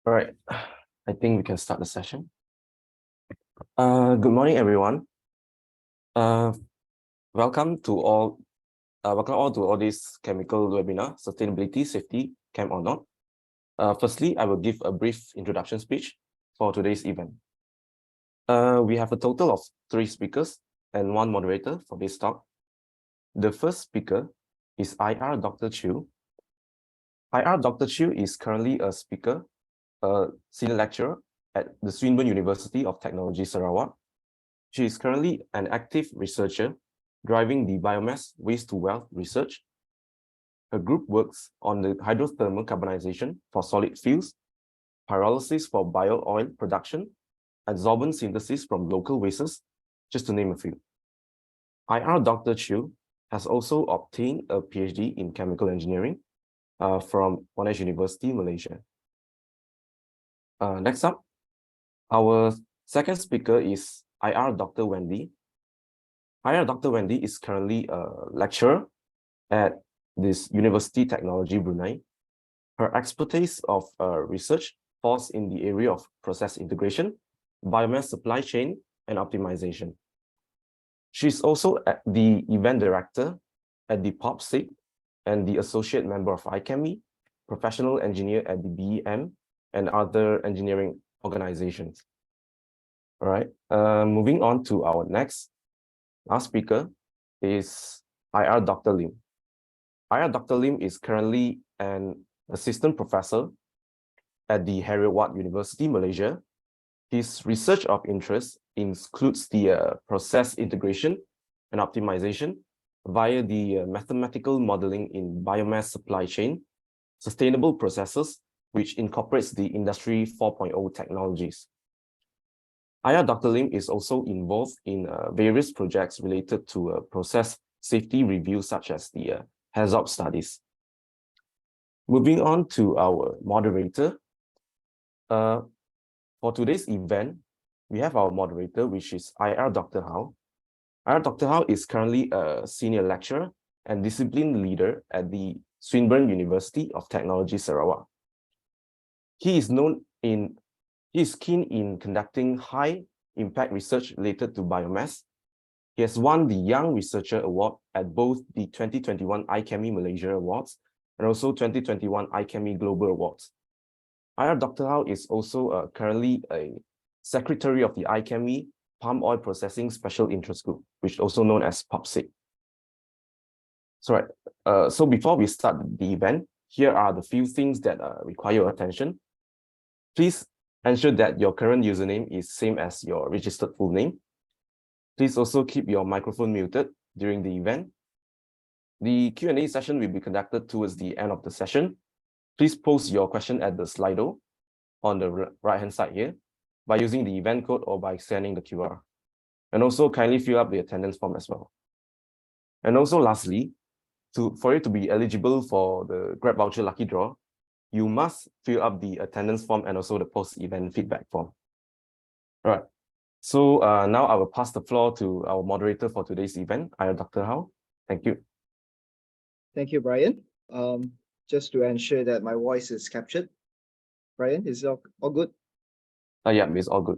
All right, I think we can start the session. Good morning, everyone. Welcome all to all this chemical webinar, sustainability, safety, Chem or not. Firstly, I will give a brief introduction speech for today's event. We have a total of 3 speakers and 1 moderator for this talk. The first speaker is IR Dr. Chiu. IR Dr. Chiu is currently a speaker, a senior lecturer at the Swinburne University of Teknologi, Sarawak. She is currently an active researcher driving the biomass waste-to-wealth research. Her group works on the hydrothermal carbonization for solid fuels, pyrolysis for bio-oil production, adsorbent synthesis from local wastes, just to name a few. IR Dr. Chiu has also obtained a PhD in chemical engineering from Monash University, Malaysia. Next up, our second speaker is IR Dr. Wendy. IR Dr. Wendy is currently a lecturer at this Universiti Teknologi, Brunei. Her expertise of research falls in the area of process integration, biomass supply chain, and optimization. She's also the event director at the POPSIG and the associate member of IEMMSS, professional engineer at the BEM and other engineering organizations. All right, moving on to our last speaker is IR Dr. Lim. IR Dr. Lim is currently an assistant professor at the Heriot-Watt University, Malaysia. His research of interest includes the process integration and optimization via the mathematical modeling in biomass supply chain, sustainable processes, which incorporates the Industry 4.0 technologies. IR Dr. Lim is also involved in various projects related to process safety review, such as the HAZOP studies. Moving on to our moderator. For today's event, we have our moderator, which is IR Dr. Hao. IR Dr. Hao is currently a senior lecturer and discipline leader at the Swinburne University of Teknologi, Sarawak. He is keen in conducting high-impact research related to biomass. He has won the Young Researcher Award at both the 2021 IEMMSS Malaysia Awards and also 2021 IEMMSS Global Awards. IR Dr. Hao is also currently a secretary of the IEMMSS Palm Oil Processing Special Interest Group, which is also known as POPSIG. So before we start the event, here are the few things that require your attention. Please ensure that your current username is same as your registered full name. Please also keep your microphone muted during the event. The Q&A session will be conducted towards the end of the session. Please post your question at the Slido on the right-hand side here by using the event code or by scanning the QR. And also kindly fill up the attendance form as well. And also lastly, for you to be eligible for the Grab voucher lucky draw, you must fill up the attendance form and also the post-event feedback form. All right. So now I will pass the floor to our moderator for today's event, IR Dr. Hao. Thank you. Thank you, Brian. Just to ensure that my voice is captured. Brian, is it all good? Yeah, it's all good.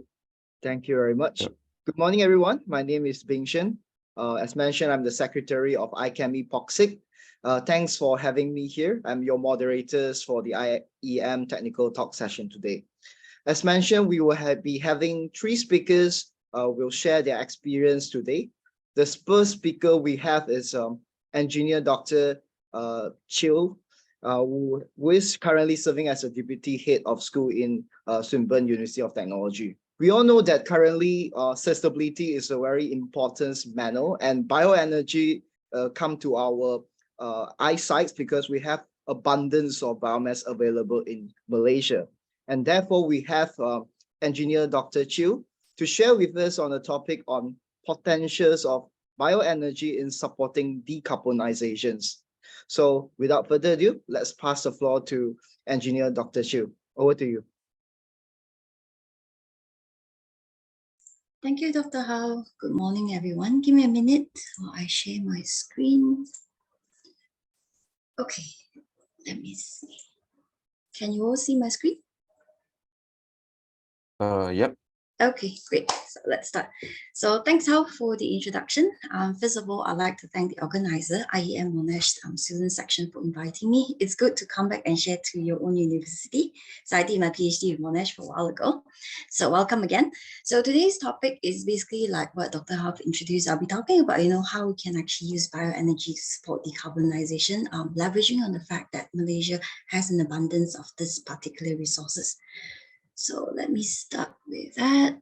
Thank you very much. Sure. Good morning, everyone. My name is Hsion. As mentioned, I'm the secretary of IEMMSS POPSIG. Thanks for having me here. I'm your moderators for the IEM technical talk session today. As mentioned, we will be having 3 speakers will share their experience today. The first speaker we have is engineer Dr. Chiu, who is currently serving as a deputy head of school in Swinburne University of Technology. We all know that currently sustainability is a very important matter, and bioenergy come to our eyesight because we have abundance of biomass available in Malaysia. And therefore, we have engineer Dr. Chiu to share with us on the topic on potentials of bioenergy in supporting decarbonizations. So without further ado, let's pass the floor to engineer Dr. Chiu. Over to you. Thank you, Dr. Hao. Good morning, everyone. Give me a minute while I share my screen. Okay, let me see. Can you all see my screen? Yep. Okay, great. So let's start. So thanks, Hao, for the introduction. First of all, I'd like to thank the organizer, IEM Monash Student Section, for inviting me. It's good to come back and share to your own university. So I did my PhD in Monash for a while ago. So welcome again. So today's topic is basically like what Dr. Hao introduced. I'll be talking about, how we can actually use bioenergy to support decarbonization, leveraging on the fact that Malaysia has an abundance of this particular resources. So let me start with that.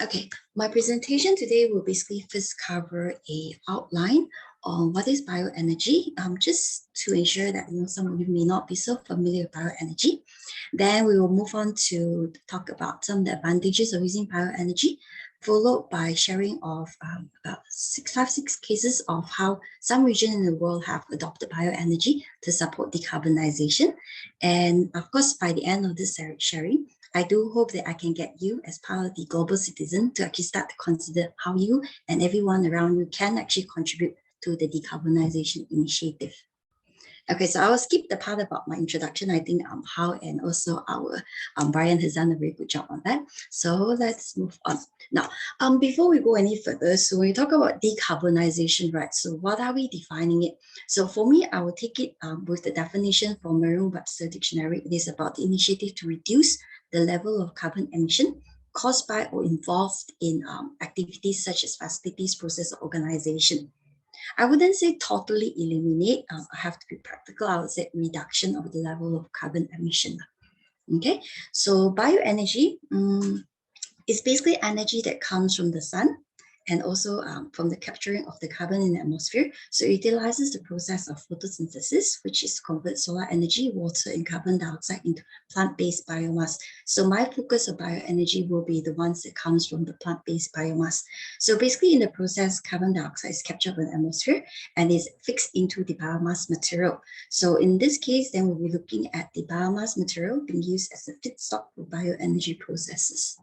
Okay, my presentation today will basically first cover a outline on what is bioenergy, just to ensure that some of you may not be so familiar with bioenergy. Then we will move on to talk about some of the advantages of using bioenergy, followed by sharing of about 6 cases of how some regions in the world have adopted bioenergy to support decarbonization. And of course, by the end of this sharing, I do hope that I can get you as part of the global citizen to actually start to consider how you and everyone around you can actually contribute to the decarbonization initiative. Okay, so I will skip the part about my introduction. I think Hao and also our Bryan has done a very good job on that. So let's move on. Now, before we go any further, so when we talk about decarbonization, right? So what are we defining it? So for me, I will take it with the definition from Merriam-Webster Dictionary. It is about the initiative to reduce the level of carbon emission caused by or involved in activities such as facilities, process, or organization. I wouldn't say totally eliminate. I have to be practical. I would say reduction of the level of carbon emission. Okay, so bioenergy is basically energy that comes from the sun and also from the capturing of the carbon in the atmosphere. So it utilizes the process of photosynthesis, which is to convert solar energy, water, and carbon dioxide into plant-based biomass. So my focus of bioenergy will be the ones that comes from the plant-based biomass. So basically in the process, carbon dioxide is captured in the atmosphere and is fixed into the biomass material. So in this case, then we'll be looking at the biomass material being used as a feedstock for bioenergy processes.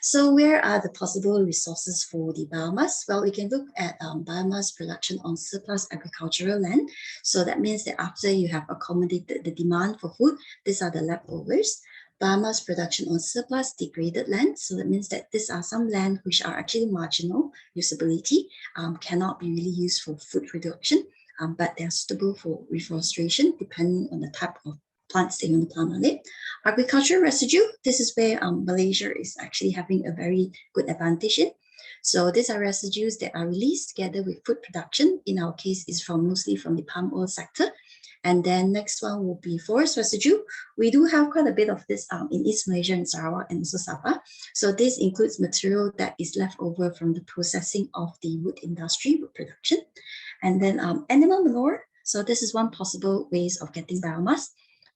So where are the possible resources for the biomass? Well, we can look at biomass production on surplus agricultural land. So that means that after you have accommodated the demand for food, these are the leftovers. Biomass production on surplus degraded land. So that means that these are some land which are actually marginal usability, cannot be really used for food production, but they're suitable for reforestation depending on the type of plants they want to plant on it. Agricultural residue, this is where Malaysia is actually having a very good advantage in. So these are residues that are released together with food production. In our case, is mostly from the palm oil sector. And then next one will be forest residue. We do have quite a bit of this in East Malaysia and Sarawak and also Sabah. So this includes material that is left over from the processing of the wood industry, wood production. And then animal manure. So this is one possible ways of getting biomass.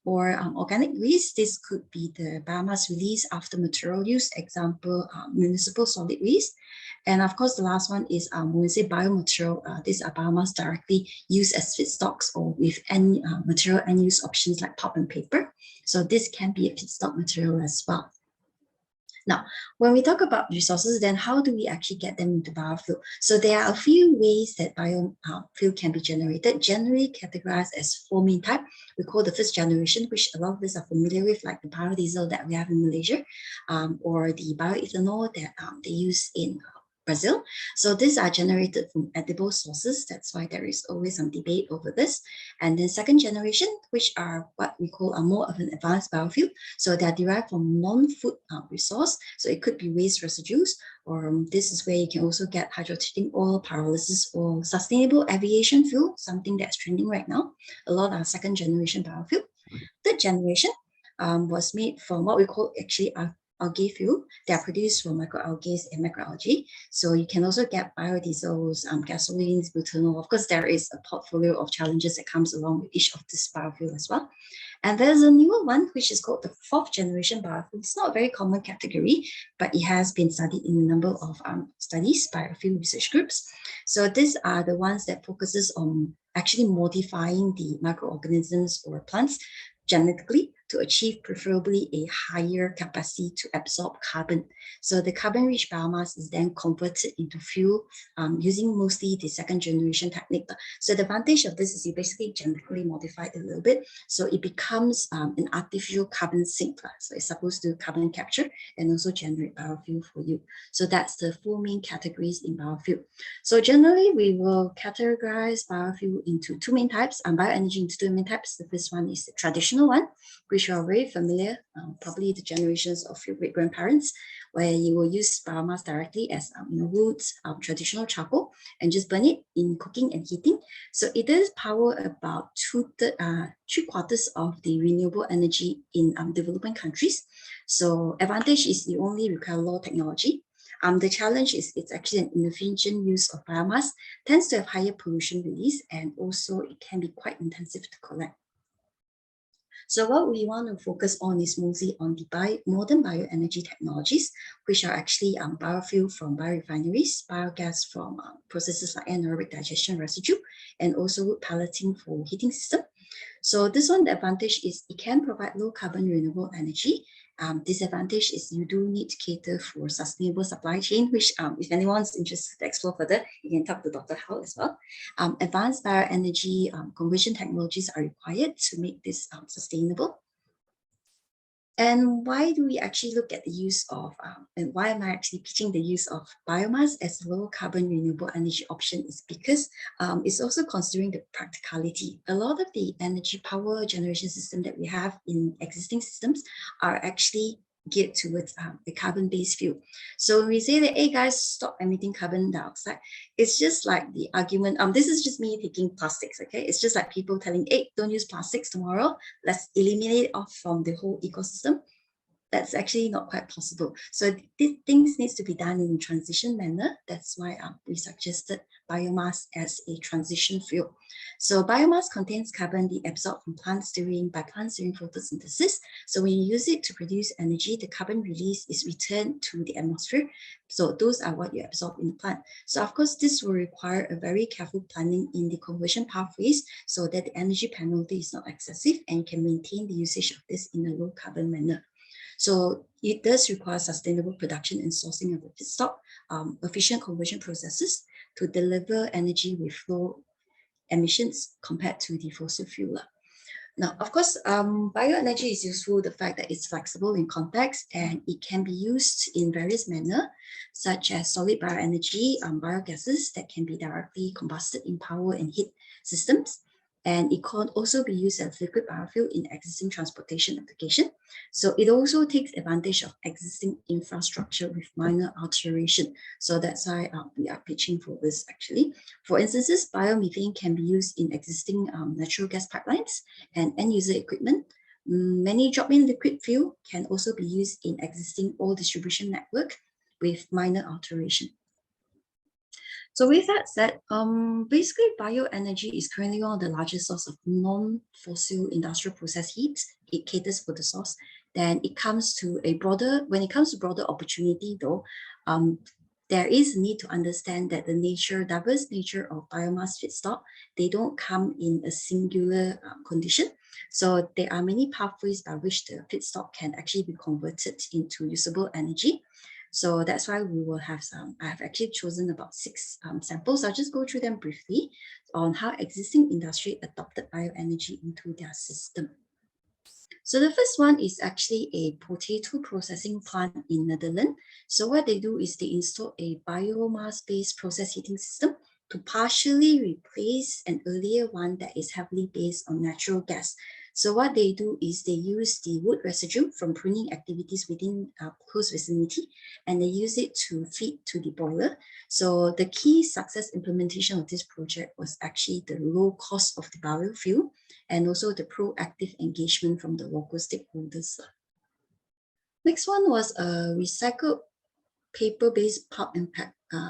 Or organic waste, this could be the biomass release after material use, example, municipal solid waste. And of course, the last one is when we say biomaterial, these are biomass directly used as feedstocks or with any material end use options like pulp and paper. So this can be a feedstock material as well. Now, when we talk about resources, then how do we actually get them into biofuel? So there are a few ways that biofuel can be generated, generally categorized as 4 main types. We call the first generation, which a lot of us are familiar with, like the biodiesel that we have in Malaysia, or the bioethanol that they use in Brazil. So these are generated from edible sources. That's why there is always some debate over this. And then second generation, which are what we call more of an advanced biofuel. So they are derived from non-food resource. So it could be waste residues, or this is where you can also get hydrogen oil, pyrolysis, or sustainable aviation fuel, something that's trending right now. A lot are second generation biofuel. Third generation was made from what we call actually algae fuel. They are produced from microalgae and macroalgae. So you can also get biodiesels, gasolines, butanol. Of course, there is a portfolio of challenges that comes along with each of this biofuel as well. And there's a newer one, which is called the 4th generation biofuel. It's not a very common category, but it has been studied in a number of studies by a few research groups. So these are the ones that focuses on actually modifying the microorganisms or plants genetically to achieve preferably a higher capacity to absorb carbon. So the carbon-rich biomass is then converted into fuel using mostly the second generation technique. So the advantage of this is you basically genetically modify it a little bit. So it becomes an artificial carbon sink. So it's supposed to carbon capture and also generate biofuel for you. So that's the four main categories in biofuel. So generally, we will categorize biofuel into two main types, and bioenergy into two main types. The first one is the traditional one, which you are very familiar, probably the generations of your great-grandparents, where you will use biomass directly as woods, traditional charcoal, and just burn it in cooking and heating. So it does power about three-quarters of the renewable energy in developing countries. So advantage is you only require low technology. The challenge is it's actually an inefficient use of biomass, tends to have higher pollution release, and also it can be quite intensive to collect. So what we want to focus on is mostly on the modern bioenergy technologies, which are actually biofuel from biorefineries, biogas from processes like anaerobic digestion residue, and also wood pelleting for heating system. So this one, the advantage is it can provide low carbon renewable energy. Disadvantage is you do need to cater for sustainable supply chain, which if anyone's interested to explore further, you can talk to Dr. Hao as well. Advanced bioenergy conversion technologies are required to make this sustainable. And why do we actually look at the use of, and why am I actually pitching the use of biomass as a low carbon renewable energy option is because it's also considering the practicality. A lot of the energy power generation system that we have in existing systems are actually geared towards a carbon-based fuel. So when we say that, hey guys, stop emitting carbon dioxide, it's just like the argument, this is just me taking plastics, okay? It's just like people telling, hey, don't use plastics tomorrow, let's eliminate it off from the whole ecosystem. That's actually not quite possible. So these things needs to be done in a transition manner. That's why we suggested biomass as a transition fuel. So biomass contains carbon absorbed from plants by plants during photosynthesis. So when you use it to produce energy, the carbon release is returned to the atmosphere. So those are what you absorb in the plant. So of course, this will require a very careful planning in the conversion pathways so that the energy penalty is not excessive and you can maintain the usage of this in a low carbon manner. So it does require sustainable production and sourcing of the feedstock, efficient conversion processes to deliver energy with low emissions compared to the fossil fuel. Now, of course, bioenergy is useful, the fact that it's flexible in context and it can be used in various manners, such as solid bioenergy, biogases that can be directly combusted in power and heat systems. And it can also be used as liquid biofuel in existing transportation application. So it also takes advantage of existing infrastructure with minor alteration. So that's why we are pitching for this actually. For instances, biomethane can be used in existing natural gas pipelines and end user equipment. Many drop-in liquid fuel can also be used in existing oil distribution network with minor alteration. So with that said, basically bioenergy is currently one of the largest source of non-fossil industrial process heat. It caters for the source. Then it comes to when it comes to broader opportunity though, there is a need to understand that the diverse nature of biomass feedstock, they don't come in a singular condition. So there are many pathways by which the feedstock can actually be converted into usable energy. So that's why we will have I have actually chosen about 6 samples. I'll just go through them briefly on how existing industry adopted bioenergy into their system. So the first one is actually a potato processing plant in Netherlands. So what they do is they install a biomass-based process heating system to partially replace an earlier one that is heavily based on natural gas. So what they do is they use the wood residue from pruning activities within close vicinity, and they use it to feed to the boiler. So the key success implementation of this project was actually the low cost of the biofuel and also the proactive engagement from the local stakeholders. Next one was a recycled paper-based pulp and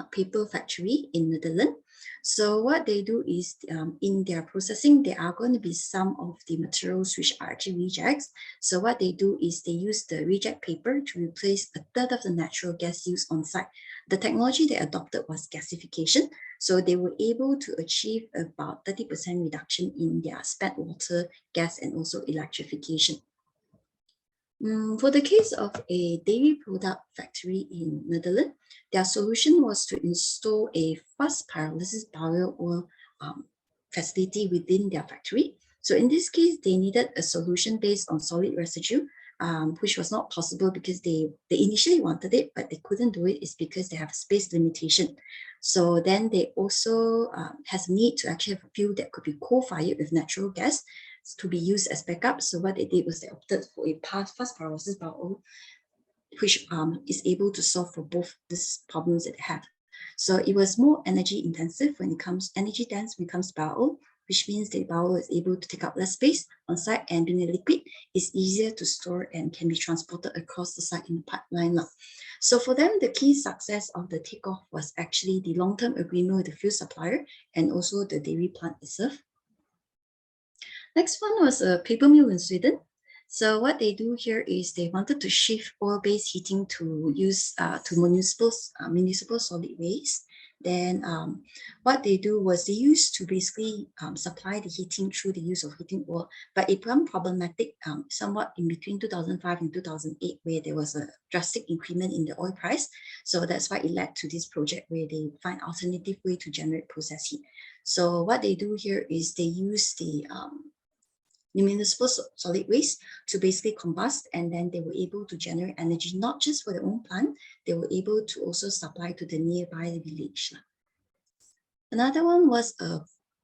paper factory in Netherlands. So what they do is in their processing, there are going to be some of the materials which are actually rejects. So what they do is they use the reject paper to replace a third of the natural gas used on site. The technology they adopted was gasification. So they were able to achieve about 30% reduction in their spent water, gas, and also electrification. For the case of a dairy product factory in Netherlands, their solution was to install a fast pyrolysis bio-oil facility within their factory. So in this case, they needed a solution based on solid residue, which was not possible because they initially wanted it, but they couldn't do it is because they have a space limitation. So then they also has a need to actually have a fuel that could be coal-fired with natural gas to be used as backup. So what they did was they opted for a fast pyrolysis bio-oil, which is able to solve for both these problems that they have. So it was more energy intensive when it comes energy dense when it comes to bio-oil, which means the bio-oil is able to take up less space on site, and being a liquid is easier to store and can be transported across the site in the pipeline. So for them, the key success of the takeoff was actually the long-term agreement with the fuel supplier and also the dairy plant itself. Next one was a paper mill in Sweden. So what they do here is they wanted to shift oil-based heating to use to municipal solid waste. Then what they do was they used to basically supply the heating through the use of heating oil, but it became problematic somewhat in between 2005 and 2008, where there was a drastic increment in the oil price. So that's why it led to this project where they find alternative way to generate process heat. So what they do here is they use the municipal solid waste to basically combust, and then they were able to generate energy not just for their own plant, they were able to also supply to the nearby village. Another one was a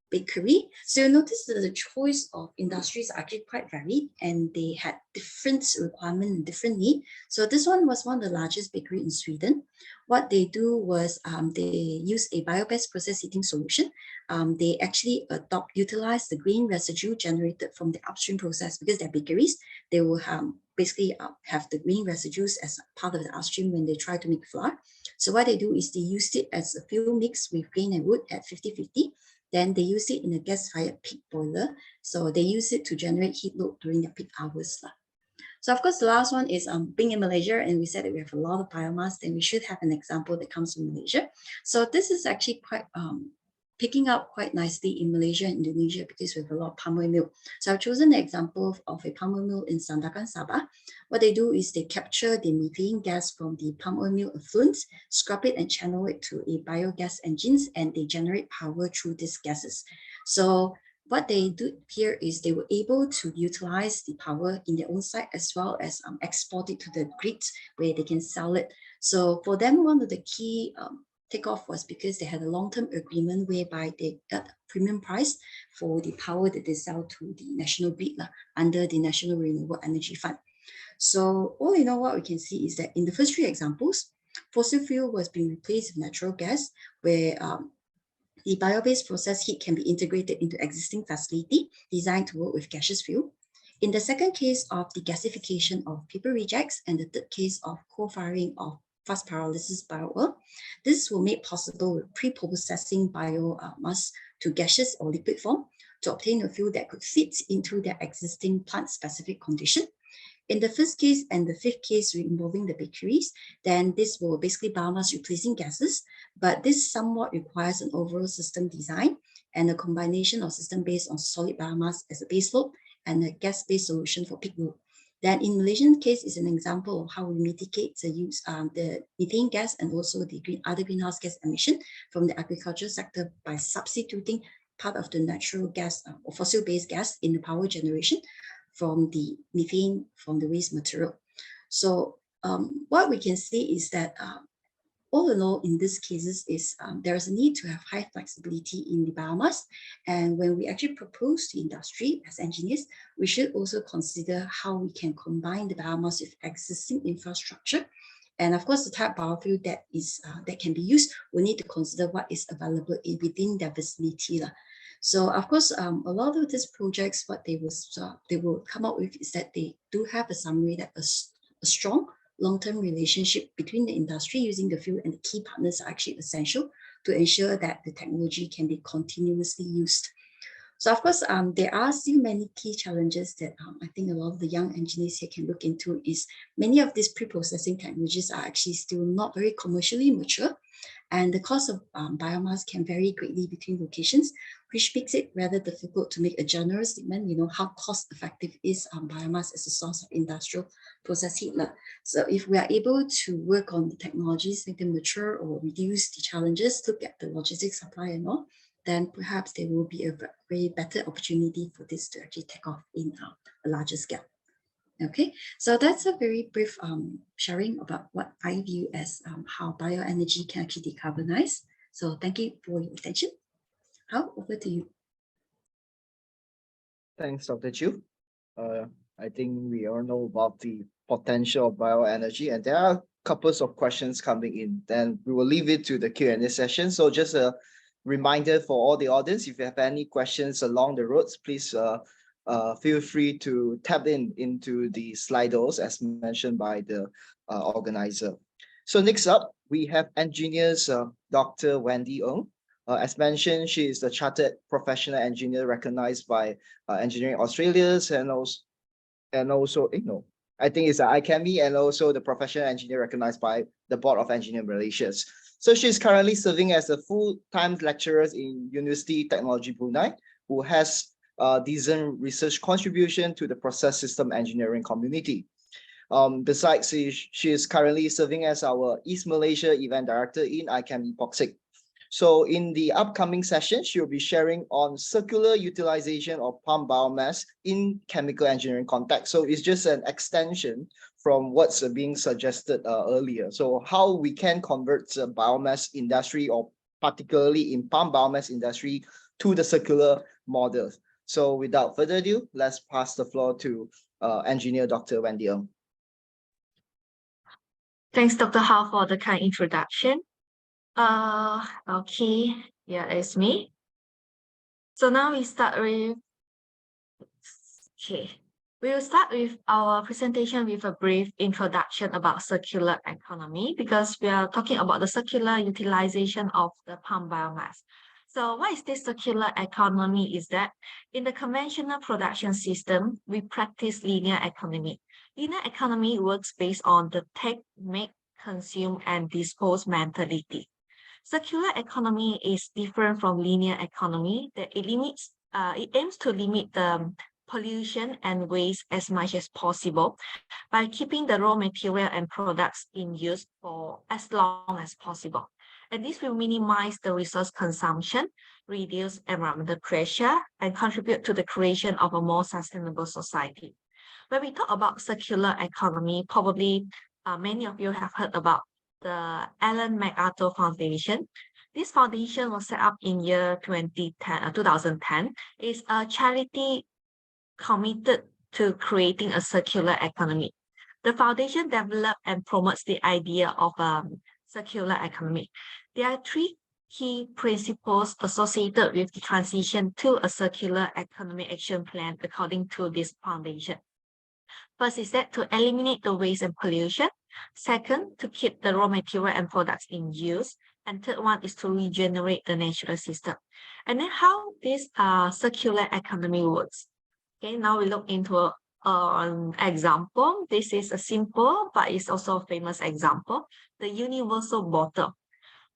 bakery. So you notice that the choice of industries are actually quite varied, and they had different requirements and different needs. So this one was one of the largest bakery in Sweden. What they do was they use a bio-based process heating solution. They actually utilize the green residue generated from the upstream process, because they're bakeries. They will basically have the green residues as part of the upstream when they try to make flour. So what they do is they used it as a fuel mix with grain and wood at 50-50. Then they use it in a gas-fired pig boiler. So they use it to generate heat load during their peak hours. So of course, the last one is being in Malaysia, and we said that we have a lot of biomass, then we should have an example that comes from Malaysia. So this is actually quite picking up quite nicely in Malaysia and Indonesia, because we have a lot of palm oil mill. So I've chosen the example of a palm oil mill in Sandakan, Sabah. What they do is they capture the methane gas from the palm oil mill effluents, scrub it and channel it to a biogas engines, and they generate power through these gases. So what they do here is they were able to utilize the power in their own site, as well as export it to the grids where they can sell it. So for them, one of the key takeoff was because they had a long-term agreement whereby they got a premium price for the power that they sell to the national grid under the National Renewable Energy Fund. So all in all, what we can see is that in the first three examples, fossil fuel was being replaced with natural gas, where the bio-based process heat can be integrated into existing facility designed to work with gaseous fuel. In the second case of the gasification of paper rejects, and the third case of co-firing of fast pyrolysis bio-oil, this will make possible with pre-processing biomass to gaseous or liquid form to obtain a fuel that could fit into their existing plant-specific condition. In the first case and the fifth case involving the bakeries, then this will basically biomass replacing gases, but this somewhat requires an overall system design and a combination of system based on solid biomass as a base load and a gas-based solution for peak load. Then in Malaysian case is an example of how we mitigate the use the methane gas and also the other greenhouse gas emission from the agricultural sector by substituting part of the natural gas or fossil-based gas in the power generation from the methane from the waste material. So what we can see is that all in all, in these cases, is there is a need to have high flexibility in the biomass. And when we actually propose to industry as engineers, we should also consider how we can combine the biomass with existing infrastructure. And of course, the type of biofuel that is that can be used, we need to consider what is available within their vicinity. So of course, a lot of these projects, what they will come up with is that they do have a summary that a strong long-term relationship between the industry using the fuel and the key partners are actually essential to ensure that the technology can be continuously used. So of course, there are still many key challenges that I think a lot of the young engineers here can look into. Is many of these pre-processing technologies are actually still not very commercially mature, and the cost of biomass can vary greatly between locations, which makes it rather difficult to make a general statement, how cost effective is biomass as a source of industrial process heat. So if we are able to work on the technologies, make them mature or reduce the challenges, look at the logistics supply and all, then perhaps there will be a way better opportunity for this to actually take off in a larger scale. Okay, so that's a very brief sharing about what I view as how bioenergy can actually decarbonize. So thank you for your attention. Hao, over to you. Thanks, Dr. Chiu. I think we all know about the potential of bioenergy, and there are couples of questions coming in. Then we will leave it to the Q&A session. So just a reminder for all the audience, if you have any questions along the roads, please feel free to tap into the Slidos as mentioned by the organizer. So next up, we have engineers Dr. Wendy Ng. As mentioned, she is the Chartered Professional Engineer recognized by Engineering Australia's and also I think it's IEMMSS and also the Professional Engineer recognized by the Board of Engineering Malaysia's. So she's currently serving as a full-time lecturer in Universiti Teknologi Brunei, who has decent research contribution to the process system engineering community. Besides, she is currently serving as our East Malaysia event director in IEM POPSIG. So in the upcoming session, she will be sharing on circular utilization of palm biomass in chemical engineering context. So it's just an extension from what's being suggested earlier. So how we can convert the biomass industry, or particularly in palm biomass industry, to the circular model. So without further ado, let's pass the floor to engineer Dr. Wendy Ng. Thanks, Dr. Hao, for the kind introduction. Okay, yeah, it's me. So now we start with, we will start with our presentation with a brief introduction about circular economy, because we are talking about the circular utilization of the palm biomass. So what is this circular economy? Is that in the conventional production system, we practice linear economy. Linear economy works based on the take, make, consume, and dispose mentality. Circular economy is different from linear economy, that it aims to limit the pollution and waste as much as possible by keeping the raw material and products in use for as long as possible. And this will minimize the resource consumption, reduce environmental pressure, and contribute to the creation of a more sustainable society. When we talk about circular economy, probably many of you have heard about the Ellen MacArthur Foundation. This foundation was set up in year 2010. It's a charity committed to creating a circular economy. The foundation developed and promotes the idea of circular economy. There are three key principles associated with the transition to a circular economy action plan according to this foundation. First is that to eliminate the waste and pollution. Second, to keep the raw material and products in use. And third one is to regenerate the natural system. And then how this circular economy works. Okay, now we look into an example. This is a simple, but it's also a famous example. The universal bottle.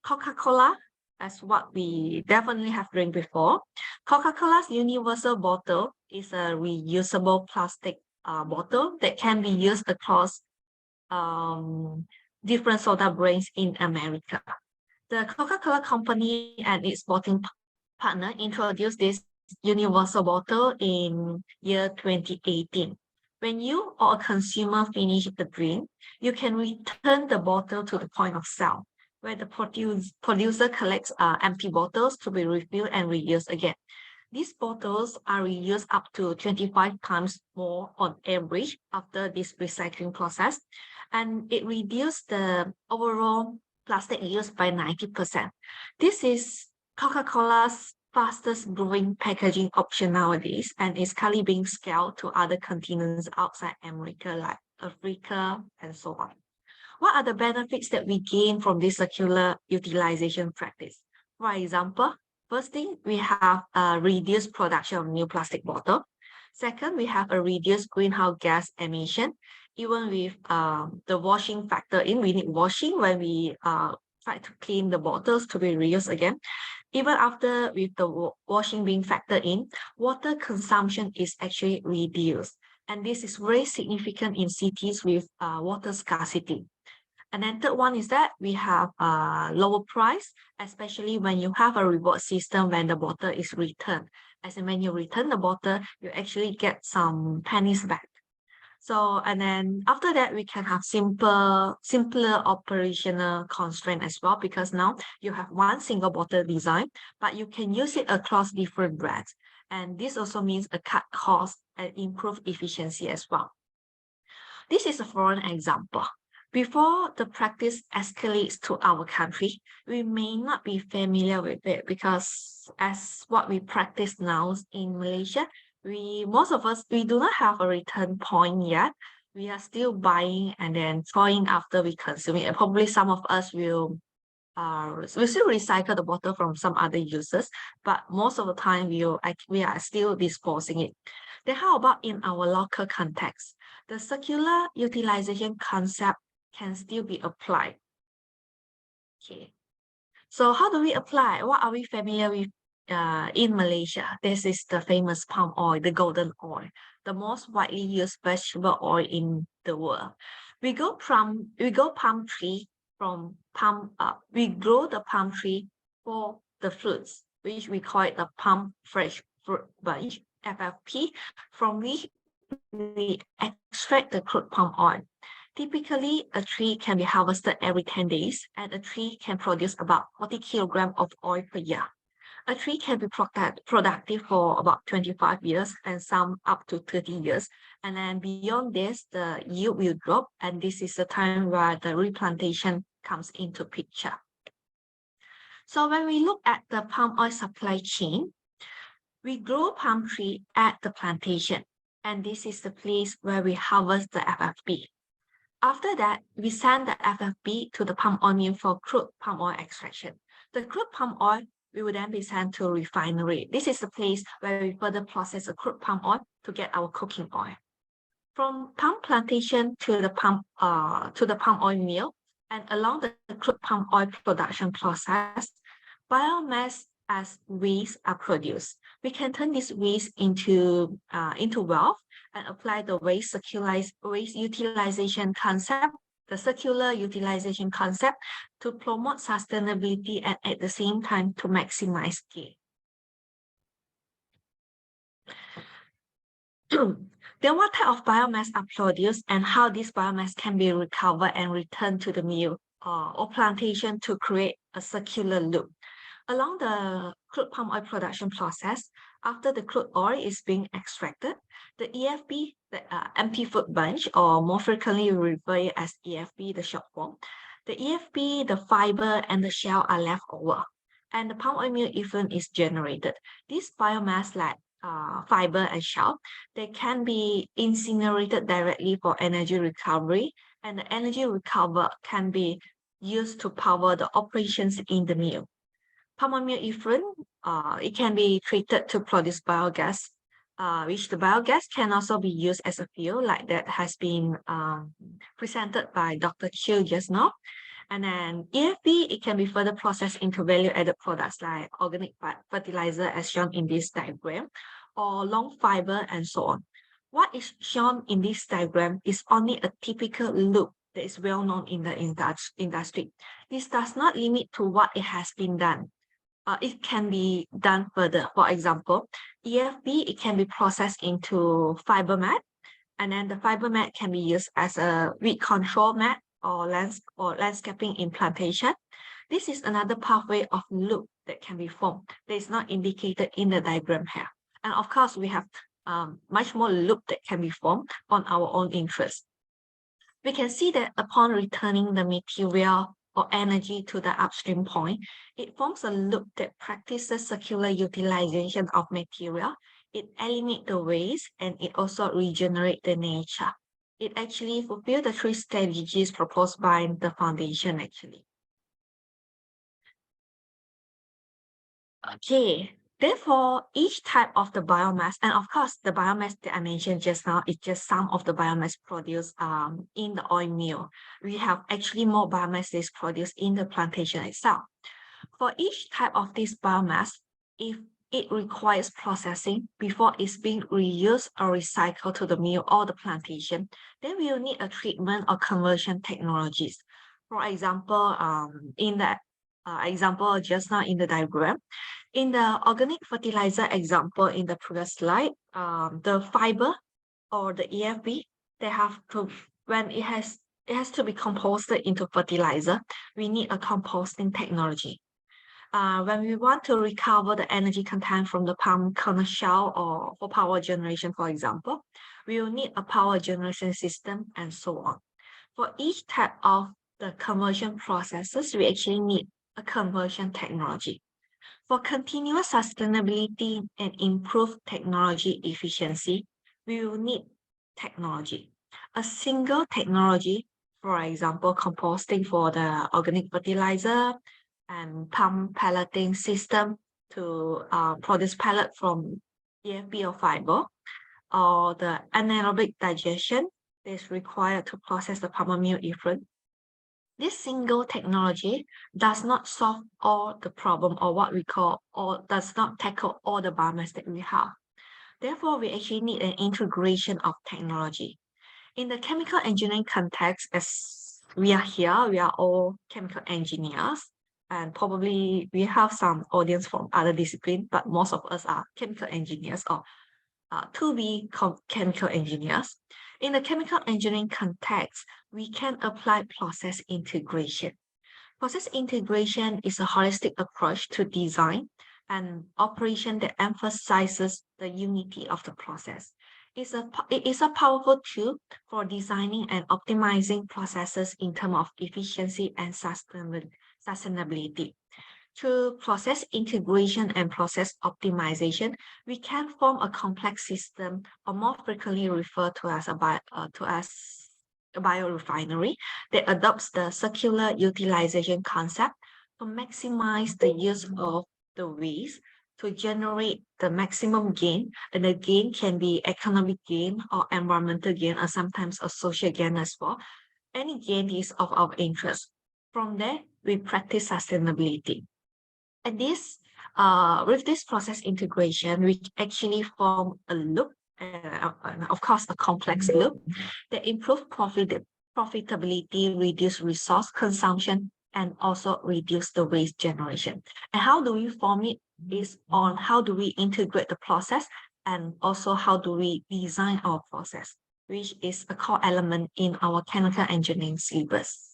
Coca-Cola, as what we definitely have drank before. Coca-Cola's universal bottle is a reusable plastic bottle that can be used across different soda brands in America. The Coca-Cola company and its bottling partner introduced this universal bottle in year 2018. When you or a consumer finish the drink, you can return the bottle to the point of sale, where the producer collects empty bottles to be refilled and reused again. These bottles are reused up to 25 times more on average after this recycling process, and it reduced the overall plastic use by 90%. This is Coca-Cola's fastest growing packaging option nowadays, and is currently being scaled to other continents outside America like Africa and so on. What are the benefits that we gain from this circular utilization practice? For example, first thing, we have a reduced production of new plastic bottle. Second, we have a reduced greenhouse gas emission. Even with the washing factor in, we need washing when we try to clean the bottles to be reused again. even after with the washing being factored in, water consumption is actually reduced. And this is very significant in cities with water scarcity. And then third one is that we have a lower price, especially when you have a reward system when the bottle is returned. As in when you return the bottle, you actually get some pennies back. So, and then after that, we can have simpler operational constraint as well, because now you have one single bottle design, but you can use it across different brands. And this also means a cut cost and improve efficiency as well. This is for an example. Before the practice escalates to our country, we may not be familiar with it because as what we practice now in Malaysia, most of us do not have a return point yet. We are still buying and then throwing after we consume it. And probably some of us will still recycle the bottle from some other users, but most of the time we are still disposing it. Then how about in our local context? The circular utilization concept can still be applied. Okay, so how do we apply? What are we familiar with in Malaysia? This is the famous palm oil, the golden oil, the most widely used vegetable oil in the world. We grow palm tree from we grow the palm tree for the fruits, which we call it the palm fresh fruit bunch, FFP, from which we extract the crude palm oil. Typically, a tree can be harvested every 10 days, and a tree can produce about 40 kilograms of oil per year. A tree can be productive for about 25 years and some up to 30 years. And then beyond this, the yield will drop, and this is the time where the replantation comes into picture. So when we look at the palm oil supply chain, we grow palm tree at the plantation, and this is the place where we harvest the FFP. After that, we send the FFP to the palm oil mill for crude palm oil extraction. The crude palm oil will then be sent to a refinery. This is the place where we further process the crude palm oil to get our cooking oil. From palm plantation to the palm oil mill, and along the crude palm oil production process, biomass as waste are produced. We can turn this waste into wealth and apply the waste utilization concept, the circular utilization concept, to promote sustainability and at the same time to maximize gain. Then what type of biomass are produced and how this biomass can be recovered and returned to the mill or plantation to create a circular loop. Along the crude palm oil production process, after the crude oil is being extracted, the EFB, the empty food bunch, or more frequently referred as EFB, the short form, the EFB, the fiber, and the shell are left over, and the palm oil meal effluent is generated. This biomass, like fiber and shell, they can be incinerated directly for energy recovery, and the energy recovered can be used to power the operations in the mill. Palm oil meal effluent, it can be treated to produce biogas, which the biogas can also be used as a fuel, like that has been presented by Dr. Chun just now. And then EFB, it can be further processed into value-added products like organic fertilizer, as shown in this diagram, or long fiber, and so on. What is shown in this diagram is only a typical loop that is well known in the industry. This does not limit to what it has been done. It can be done further. For example, EFB, it can be processed into fiber mat, and then the fiber mat can be used as a weed control mat or landscaping in plantation. This is another pathway of loop that can be formed that is not indicated in the diagram here. And of course, we have much more loop that can be formed on our own interest. We can see that upon returning the material or energy to the upstream point, it forms a loop that practices circular utilization of material. It eliminates the waste, and it also regenerates the nature. It actually fulfills the 3 strategies proposed by the foundation actually. Okay, therefore, each type of the biomass, and of course, the biomass that I mentioned just now is just some of the biomass produced in the oil mill. We have actually more biomass that is produced in the plantation itself. For each type of this biomass, if it requires processing before it's being reused or recycled to the mill or the plantation, then we will need a treatment or conversion technologies. For example, in the example just now in the diagram, in the organic fertilizer example in the previous slide, the fiber or the EFB, they have to, when it has to be composted into fertilizer, we need a composting technology. When we want to recover the energy content from the palm kernel shell or for power generation, for example, we will need a power generation system and so on. For each type of the conversion processes, we actually need a conversion technology. For continuous sustainability and improved technology efficiency, we will need technology. A single technology, for example, composting for the organic fertilizer and pump pelleting system to produce pellet from EFB or fiber, or the anaerobic digestion is required to process the palm meal effluent. This single technology does not solve all the problem or what we call, or does not tackle all the biomass that we have. Therefore, we actually need an integration of technology. In the chemical engineering context, as we are here, we are all chemical engineers, and probably we have some audience from other disciplines, but most of us are chemical engineers or to be chemical engineers. In the chemical engineering context, we can apply process integration. Process integration is a holistic approach to design and operation that emphasizes the unity of the process. It is a powerful tool for designing and optimizing processes in terms of efficiency and sustainability. Through process integration and process optimization, we can form a complex system, or more frequently referred to as a biorefinery, that adopts the circular utilization concept to maximize the use of the waste to generate the maximum gain. And the gain can be economic gain or environmental gain, or sometimes a social gain as well. Any gain is of our interest. From there, we practice sustainability. And this, with this process integration, we actually form a loop, of course, a complex loop that improves profitability, reduce resource consumption, and also reduce the waste generation. And how do we form it is on how do we integrate the process, and also how do we design our process, which is a core element in our chemical engineering syllabus.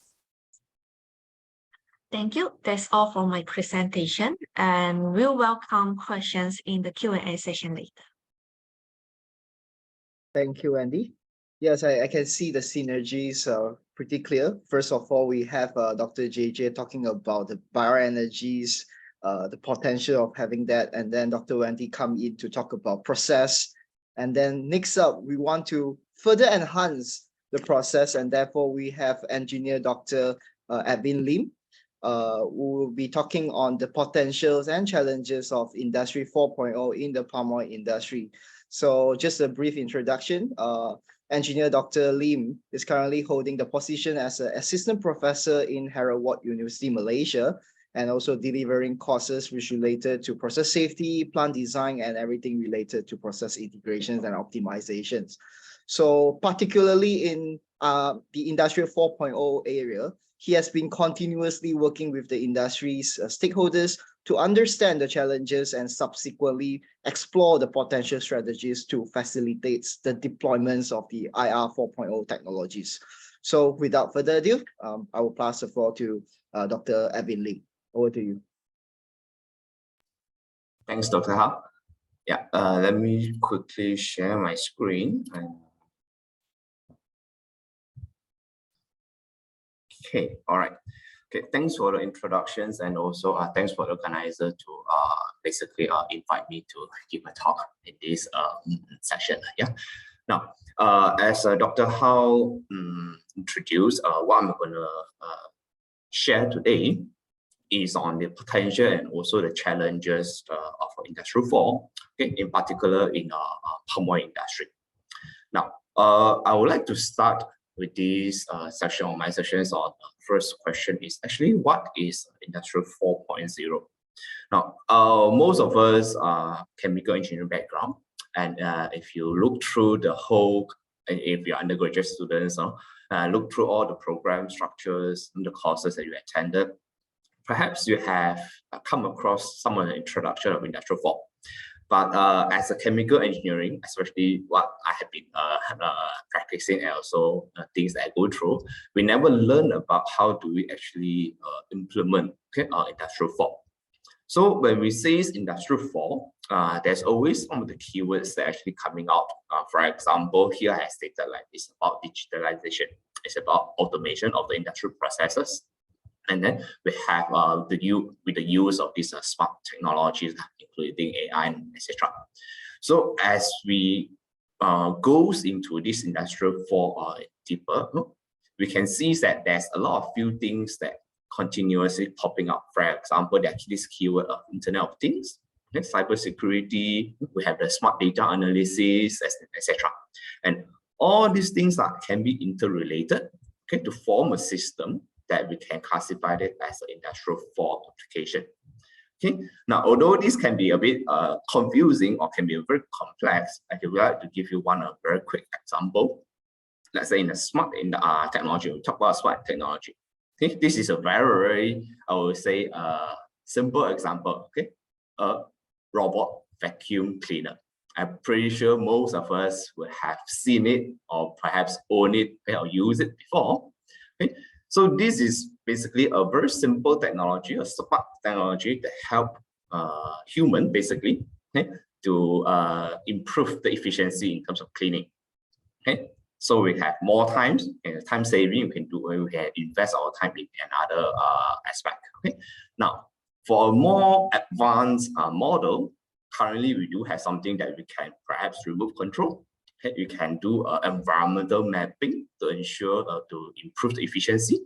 Thank you. That's all for my presentation, and we'll welcome questions in the Q&A session later. Thank you, Wendy. Yes, I can see the synergies are pretty clear. First of all, we have Dr. JJ talking about the bioenergies, the potential of having that, and then Dr. Wendy come in to talk about process. And then next up, we want to further enhance the process, and therefore we have engineer Dr. Edwin Lim, who will be talking on the potentials and challenges of Industry 4.0 in the palm oil industry. So just a brief introduction. Engineer Dr. Lim is currently holding the position as an assistant professor in Heriot-Watt University, Malaysia, and also delivering courses which related to process safety, plant design, and everything related to process integrations and optimizations. So particularly in the Industry 4.0 area, he has been continuously working with the industry's stakeholders to understand the challenges and subsequently explore the potential strategies to facilitate the deployments of the IR 4.0 technologies. So without further ado, I will pass the floor to Dr. Edwin Lim. Over to you. Thanks, Dr. Ha. Yeah, let me quickly share my screen. Okay, all right. Okay, thanks for the introductions, and also thanks for the organizer to basically invite me to give a talk in this session. Yeah. Now, as Dr. Hao introduced, what I'm going to share today is on the potential and also the challenges of Industry 4, okay, in particular in palm oil industry. Now, I would like to start with this section, or my sessions on first question is actually, what is Industrial 4.0? Now, most of us are chemical engineering background, and if you look through the whole, if you're undergraduate students, look through all the program structures and the courses that you attended, perhaps you have come across some of the introduction of Industrial 4. But as a chemical engineering, especially what I have been practicing and also things that I go through, we never learn about how do we actually implement Industrial 4. So when we say Industrial 4, there's always some of the keywords that are actually coming out. For example, here I stated like it's about digitalization. It's about automation of the industrial processes. And then we have with the use of these smart technologies, including AI, and etc. So as we goes into this Industrial 4 deeper, we can see that there's a lot of few things that continuously popping up. For example, there's this keyword of Internet of Things, cybersecurity, we have the smart data analysis, etc. And all these things can be interrelated, to form a system that we can classify it as an Industrial 4 application. Now, although this can be a bit confusing or can be very complex, I would like to give you a very quick example. Let's say in the technology, we talk about smart technology. This is a very, I would say, simple example. A robot vacuum cleaner. I'm pretty sure most of us will have seen it or perhaps own it or use it before. So this is basically a very simple technology, a smart technology that help human basically to improve the efficiency in terms of cleaning. So we have more times and time saving. We can invest our time in another aspect. Now, for a more advanced model, currently we do have something that we can perhaps remove control. You can do environmental mapping to ensure to improve the efficiency.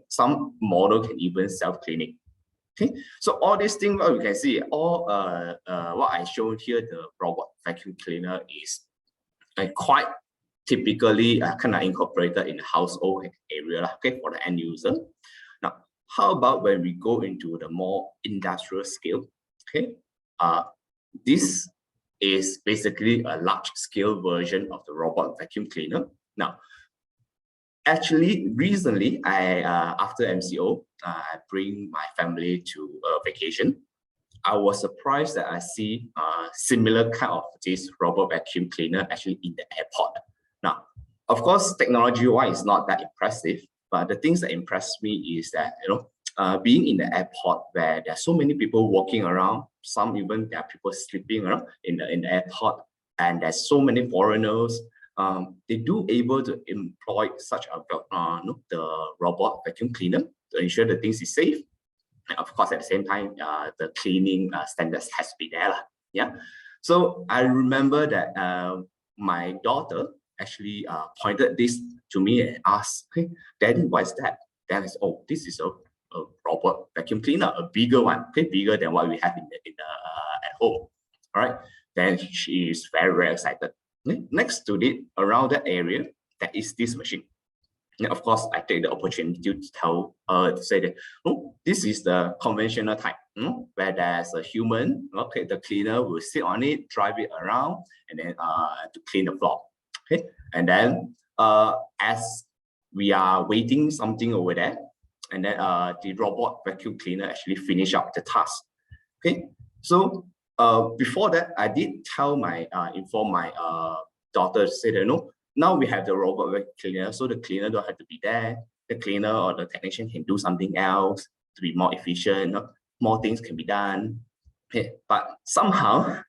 Some model can even self-cleaning. So all these things, we can see all what I showed here, the robot vacuum cleaner is quite typically kind of incorporated in the household area, for the end user. Now, how about when we go into the more industrial scale? This is basically a large-scale version of the robot vacuum cleaner. Now, actually, recently, after MCO, I bring my family to a vacation. I was surprised that I see similar kind of this robot vacuum cleaner actually in the airport. Now, of course, technology-wise, it's not that impressive, but the things that impress me is that, being in the airport where there are so many people walking around, some even there are people sleeping around in the airport, and there's so many foreigners, they do able to employ such a the robot vacuum cleaner to ensure the things is safe. And of course, at the same time, the cleaning standards has to be there. Yeah. So I remember that my daughter actually pointed this to me and asked, "Hey, Daddy, what is that?" Then I said, "Oh, this is a robot vacuum cleaner, a bigger one, bigger than what we have at home." All right. Then she is very, very excited. Next to it, around that area, there is this machine. And of course, I take the opportunity to tell to say that, oh, this is the conventional type, where there's a human. Okay, the cleaner will sit on it, drive it around, and then to clean the floor. Okay, and then as we are waiting something over there, and then the robot vacuum cleaner actually finish up the task. Okay, so before that, I did tell inform my daughter to say that now we have the robot vacuum cleaner, so the cleaner don't have to be there. The cleaner or the technician can do something else to be more efficient. More things can be done. Okay, but somehow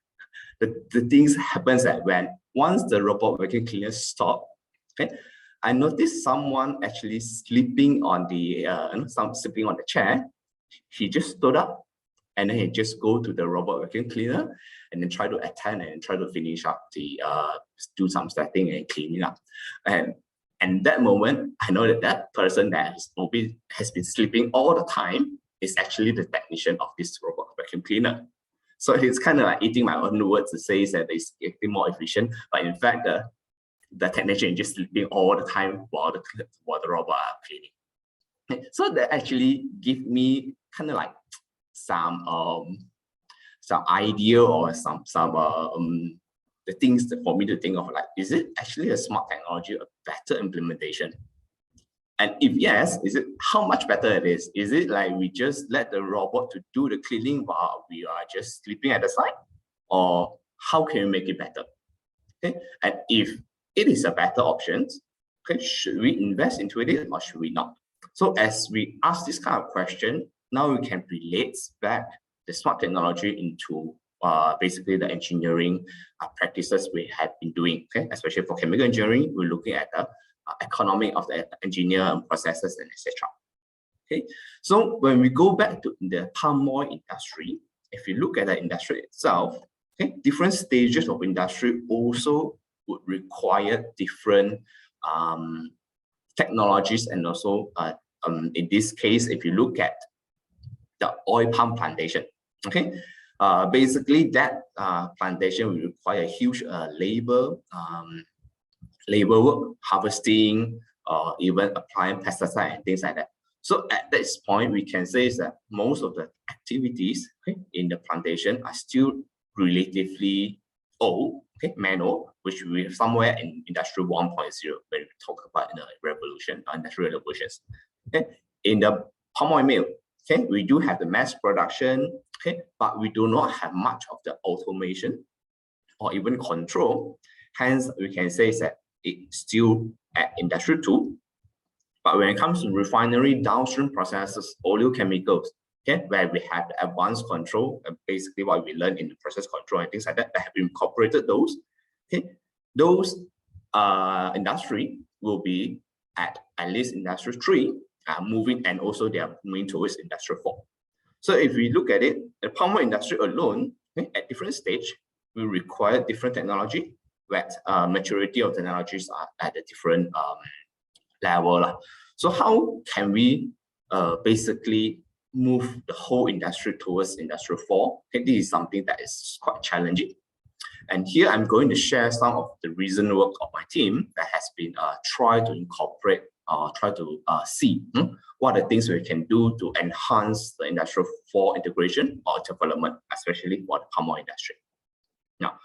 the things happens that once the robot vacuum cleaner stop, okay, I noticed someone actually sleeping on the sleeping on the chair. He just stood up and then he just go to the robot vacuum cleaner and then try to attend and try to finish up the do some setting and cleaning up. And that moment, I know that person that has been sleeping all the time is actually the technician of this robot vacuum cleaner. So it's kind of like eating my own words to say that it's getting more efficient, but in fact, the technician is just sleeping all the time while the robot are cleaning. So that actually give me kind of like some idea or some the things that for me to think of, like, is it actually a smart technology a better implementation? And if yes, is it how much better it is? Is it like we just let the robot to do the cleaning while we are just sleeping at the side? Or how can we make it better? Okay, and if it is a better option, okay, should we invest into it or should we not? So as we ask this kind of question, now we can relate back the smart technology into basically the engineering practices we have been doing. Okay, especially for chemical engineering, we're looking at the economic of the engineer and processes and etc. Okay, so when we go back to the palm oil industry, if you look at the industry itself, okay, different stages of industry also would require different technologies, and also in this case, if you look at the oil palm plantation, okay, basically that plantation will require huge labor work, harvesting, even applying pesticide and things like that. So at this point, we can say is that most of the activities, okay, in the plantation are still relatively old, okay, manual, which we are somewhere in Industrial 1.0 when we talk about the revolution, industrial revolutions. Okay, in the palm oil mill, okay, we do have the mass production, okay, but we do not have much of the automation or even control. Hence, we can say that it's still at Industrial 2. But when it comes to refinery downstream processes, oleochemicals, okay, where we have the advanced control, basically what we learn in the process control and things like that, that have incorporated those, okay, those industry will be at least Industrial 3, moving, and also they are moving towards Industrial 4. So if we look at it, the palm oil industry alone, okay, at different stage, will require different technology, where maturity of technologies are at a different level. So how can we basically move the whole industry towards Industrial 4? Okay, this is something that is quite challenging. And here I'm going to share some of the recent work of my team that has been tried to incorporate, try to see what are the things we can do to enhance the Industrial 4 integration or development, especially for the palm oil industry. Now,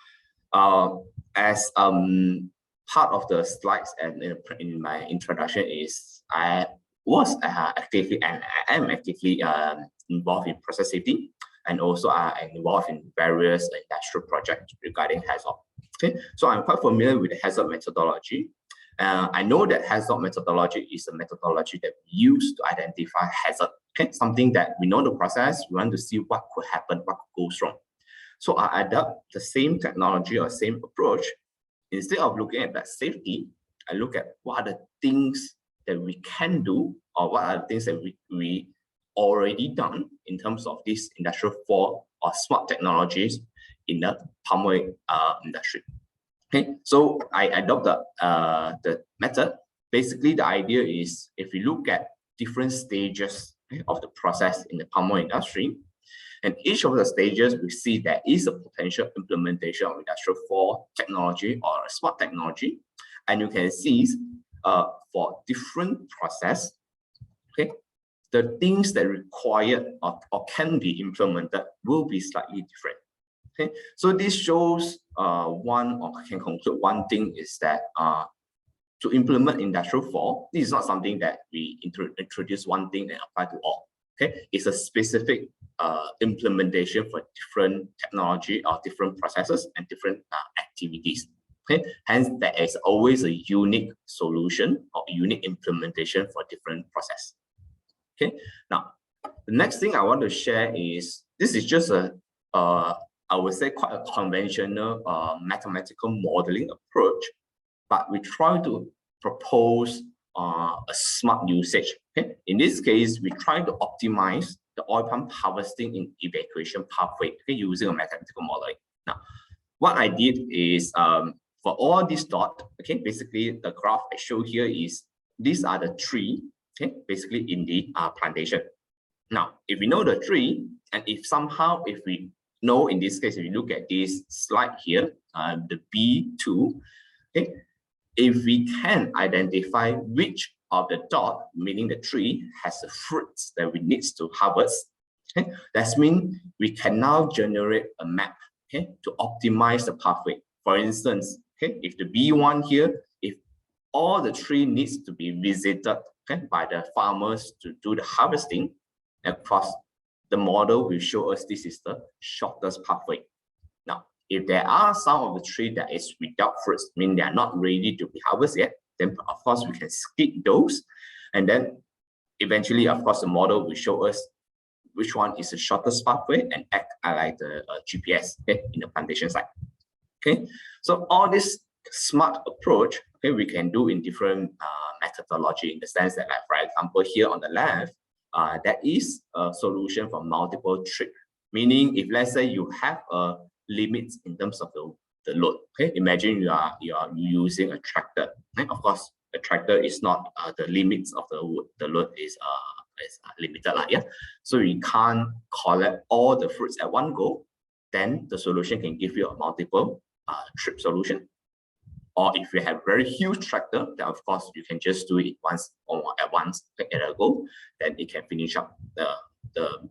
as part of the slides and in my introduction is I was actively and I am actively involved in process safety, and also I'm involved in various industrial projects regarding HAZOP. Okay, so I'm quite familiar with the HAZOP methodology. I know that HAZOP methodology is a methodology that we use to identify hazard. Okay, something that we know the process, we want to see what could happen, what could go wrong. So I adopt the same technology or same approach. Instead of looking at that safety, I look at what are the things that we can do, or what are the things that we already done in terms of this Industrial 4 or smart technologies in the palm oil industry. Okay, so I adopt the method. Basically, the idea is if you look at different stages of the process in the palm oil industry, and each of the stages, we see there is a potential implementation of Industrial 4 technology or a smart technology. And you can see for different process, okay, the things that require or can be implemented will be slightly different. Okay, so this shows one, or can conclude one thing is that to implement Industrial 4, this is not something that we introduce one thing and apply to all. Okay, it's a specific implementation for different technology or different processes and different activities. Okay, hence there is always a unique solution or unique implementation for different process. Okay, now the next thing I want to share is this is just a I would say quite a conventional mathematical modeling approach, but we try to propose a smart usage. Okay, in this case, we try to optimize the oil palm harvesting in evacuation pathway, okay, using a mathematical modeling. Now, what I did is for all these dots, okay, basically the graph I show here is these are the tree, okay, basically in the plantation. Now, if we know the tree, and if somehow if we know in this case, if you look at this slide here, the B2, okay, if we can identify which of the dot, meaning the tree, has the fruits that we need to harvest. Okay, that means we can now generate a map, okay, to optimize the pathway. For instance, okay, if the B1 here, if all the tree needs to be visited, okay, by the farmers to do the harvesting, of course, the model will show us this is the shortest pathway. Now, if there are some of the tree that is without fruits, mean they are not ready to be harvested yet, then of course we can skip those, and then eventually, of course, the model will show us which one is the shortest pathway and act like the GPS, okay, in the plantation site. Okay, so all this smart approach, okay, we can do in different methodology, in the sense that, like, for example, here on the left, that is a solution for multiple trip. Meaning, if let's say you have a limit in terms of the load, okay, imagine you are using a tractor. Okay? Of course, a tractor is not the limits of the load is limited, yeah. So you can't collect all the fruits at one go. Then the solution can give you a multiple trip solution. Or if you have very huge tractor, then of course you can just do it once or at once at a go. Then it can finish up the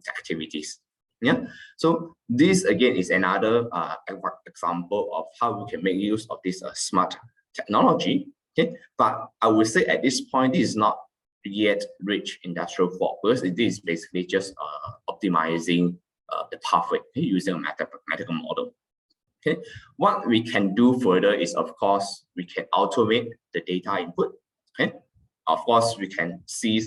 activities. Yeah. So this again is another example of how we can make use of this smart technology. Okay, but I would say at this point, this is not yet reach industrial 4, because it is basically just optimizing the pathway using a mathematical model. Okay, what we can do further is, of course, we can automate the data input. Okay, of course, we can see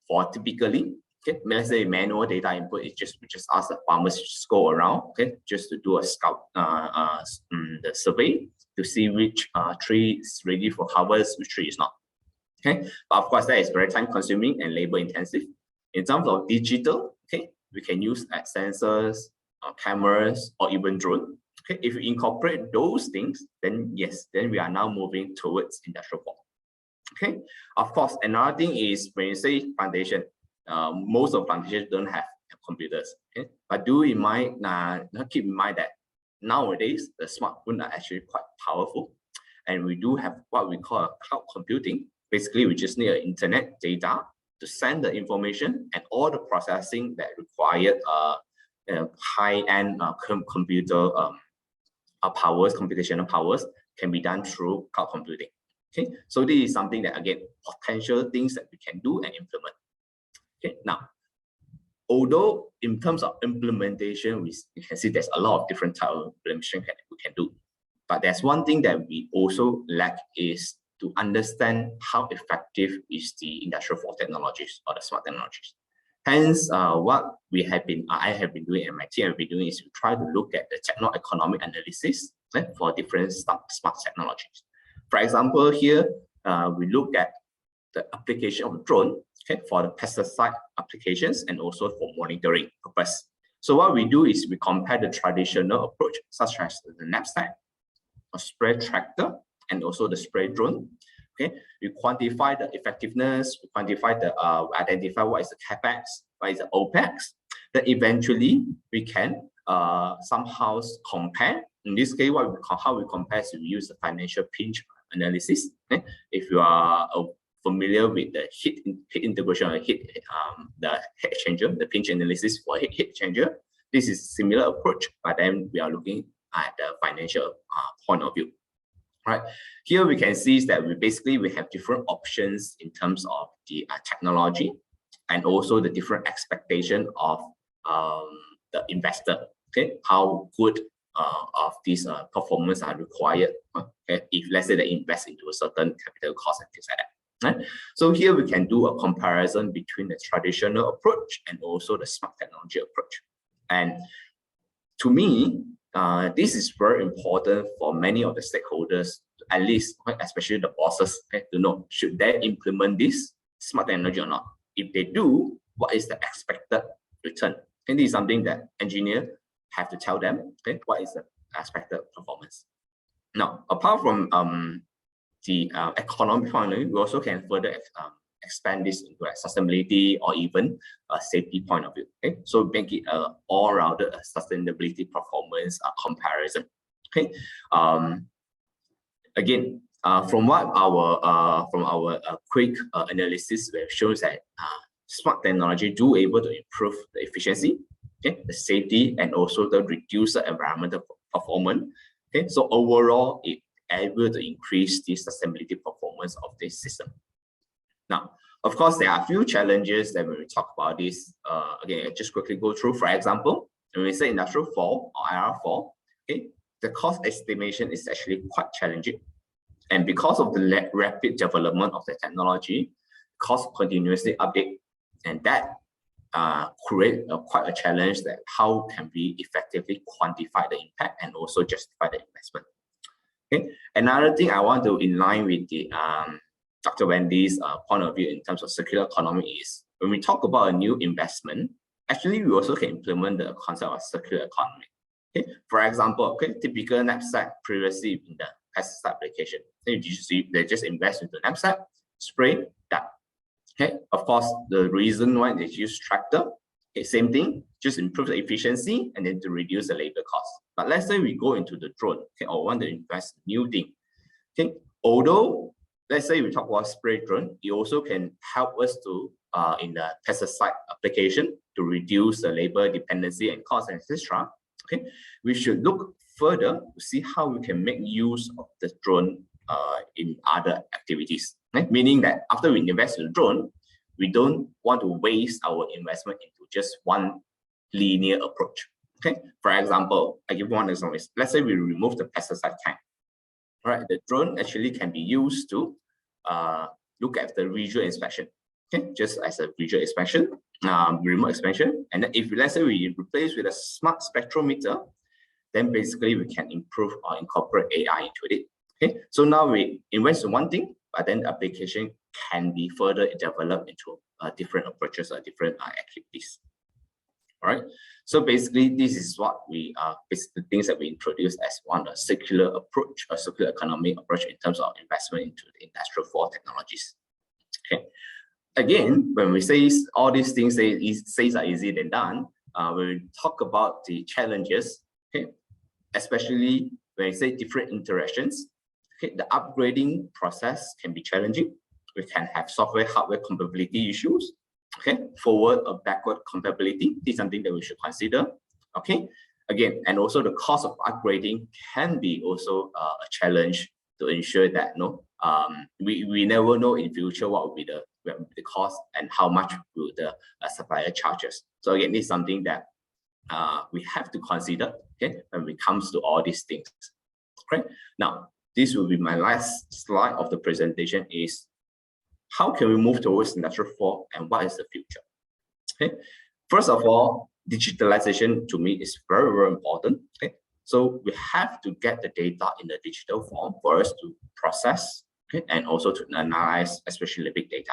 for typically, okay, let's say manual data input is we just ask the farmers to just go around, okay, just to do a scout the survey to see which tree is ready for harvest, which tree is not. Okay, but of course that is very time consuming and labor intensive. In terms of digital, okay, we can use sensors, cameras, or even drone. Okay, if you incorporate those things, then yes, then we are now moving towards industrial 4. Okay, of course, another thing is when you say plantation, most of plantations don't have computers. Okay, but keep in mind that nowadays the smartphones are actually quite powerful, and we do have what we call cloud computing. Basically, we just need internet data to send the information, and all the processing that required high-end computer powers, computational powers, can be done through cloud computing. Okay, so this is something that, again, potential things that we can do and implement. Okay, now, although in terms of implementation, we can see there's a lot of different types of implementation we can do, but there's one thing that we also lack is to understand how effective is the industrial 4 technologies or the smart technologies. Hence, what I have been doing and my team have been doing is to try to look at the techno-economic analysis for different smart technologies. For example, here we look at the application of drone, okay, for the pesticide applications and also for monitoring purpose. So what we do is we compare the traditional approach, such as the knapsack, a spray tractor, and also the spray drone. Okay, we quantify the effectiveness, we quantify the identify what is the capex, what is the opex. Then eventually we can somehow compare. In this case, how we compare is we use the financial pinch analysis. Okay? If you are familiar with the heat integration or the heat exchanger, the pinch analysis for heat exchanger, this is similar approach, but then we are looking at the financial point of view. Right. Here we can see that we have different options in terms of the technology, and also the different expectation of the investor. Okay, how good of these performance are required. Okay, if let's say they invest into a certain capital cost and things like that. Right. So here we can do a comparison between the traditional approach and also the smart technology approach. And to me, this is very important for many of the stakeholders, at least, especially the bosses, okay, to know should they implement this smart technology or not. If they do, what is the expected return? And this is something that engineers have to tell them, okay, what is the expected performance. Now, apart from the economic point of view, we also can further expand this into a sustainability or even a safety point of view. Okay, so make it all-rounded sustainability performance comparison. Okay, again, From our quick analysis, we have shown that smart technology do able to improve the efficiency, okay, the safety, and also the reduce the environmental performance. Okay, so overall, it able to increase the sustainability performance of this system. Now, of course, there are a few challenges that when we talk about this. Again, I just quickly go through. For example, when we say industrial 4 or IR4, okay, the cost estimation is actually quite challenging. And because of the rapid development of the technology, cost continuously update, and that create quite a challenge that how can we effectively quantify the impact and also justify the investment. Okay. Another thing I want to in line with the Dr. Wendy's point of view in terms of circular economy is when we talk about a new investment, actually we also can implement the concept of circular economy. Okay. For example, okay, typical knapsack previously in the pesticide application, they just invest into knapsack, spray, that. Okay. Of course, the reason why they use tractor, okay, same thing, just improve the efficiency and then to reduce the labor cost. But let's say we go into the drone, okay, or want to invest new thing. Okay, although let's say we talk about spray drone, it also can help us to in the pesticide application to reduce the labor dependency and cost, etc. Okay, we should look further to see how we can make use of the drone in other activities. Right? Meaning that after we invest in the drone, we don't want to waste our investment into just one linear approach. Okay, for example, I give one example. Let's say we remove the pesticide tank. All right, the drone actually can be used to look at the visual inspection. Okay, just as a visual inspection, remote inspection, and then if let's say we replace with a smart spectrometer, then basically we can improve or incorporate AI into it. Okay, so now we invest in one thing, but then the application can be further developed into different approaches or different activities. All right, so basically this is what we the things that we introduced as one of the circular approach or circular economy approach in terms of investment into the industrial 4 technologies. Okay, again, when we say all these things say are easy than done, when we talk about the challenges, okay, especially when we say different interactions, okay, the upgrading process can be challenging. We can have software hardware compatibility issues. Okay, forward or backward compatibility is something that we should consider. Okay, again, and also the cost of upgrading can be also a challenge to ensure that we never know in future what will be the cost and how much will the supplier charge us. So again, this is something that we have to consider, okay, when it comes to all these things. Okay, now this will be my last slide of the presentation is how can we move towards industrial 4 and what is the future? Okay, first of all, digitalization to me is very, very important. Okay, so we have to get the data in the digital form for us to process, okay, and also to analyze, especially the big data.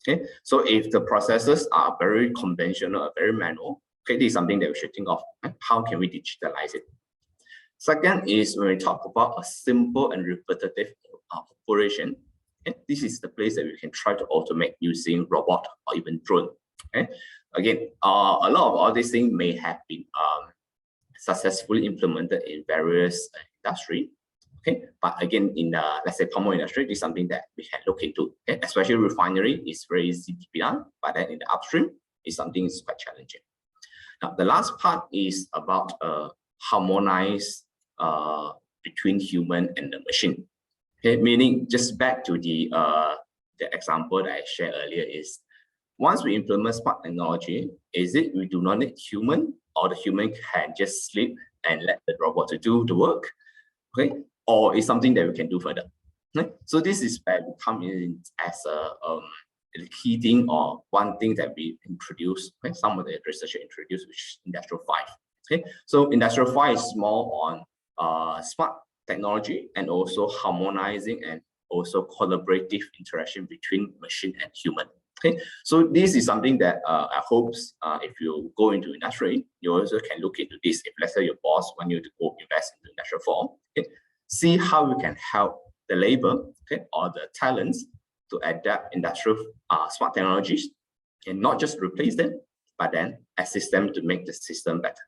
Okay, so if the processes are very conventional or very manual, okay, this is something that we should think of. How can we digitalize it? Second is when we talk about a simple and repetitive operation. Okay, this is the place that we can try to automate using robot or even drone. Okay, again, a lot of all these things may have been successfully implemented in various industry. Okay, but again, in the let's say palm oil industry, this is something that we can look into. Okay, especially refinery is very easy to be done, but then in the upstream is something is quite challenging. Now, the last part is about harmonize between human and the machine. Okay, meaning just back to the example that I shared earlier is once we implement smart technology, is it we do not need human or the human can just sleep and let the robot to do the work? Okay, or is something that we can do further? Okay? So this is where we come in as a key thing or one thing that we introduce. Okay? Some of the research introduced, which is industrial 5. Okay, so industrial 5 is more on smart technology and also harmonizing and also collaborative interaction between machine and human. Okay, so this is something that I hope if you go into industry, you also can look into this. If let's say your boss want you to go invest into industrial 4, okay, see how you can help the labor, okay, or the talents to adapt industrial smart technologies and not just replace them, but then assist them to make the system better.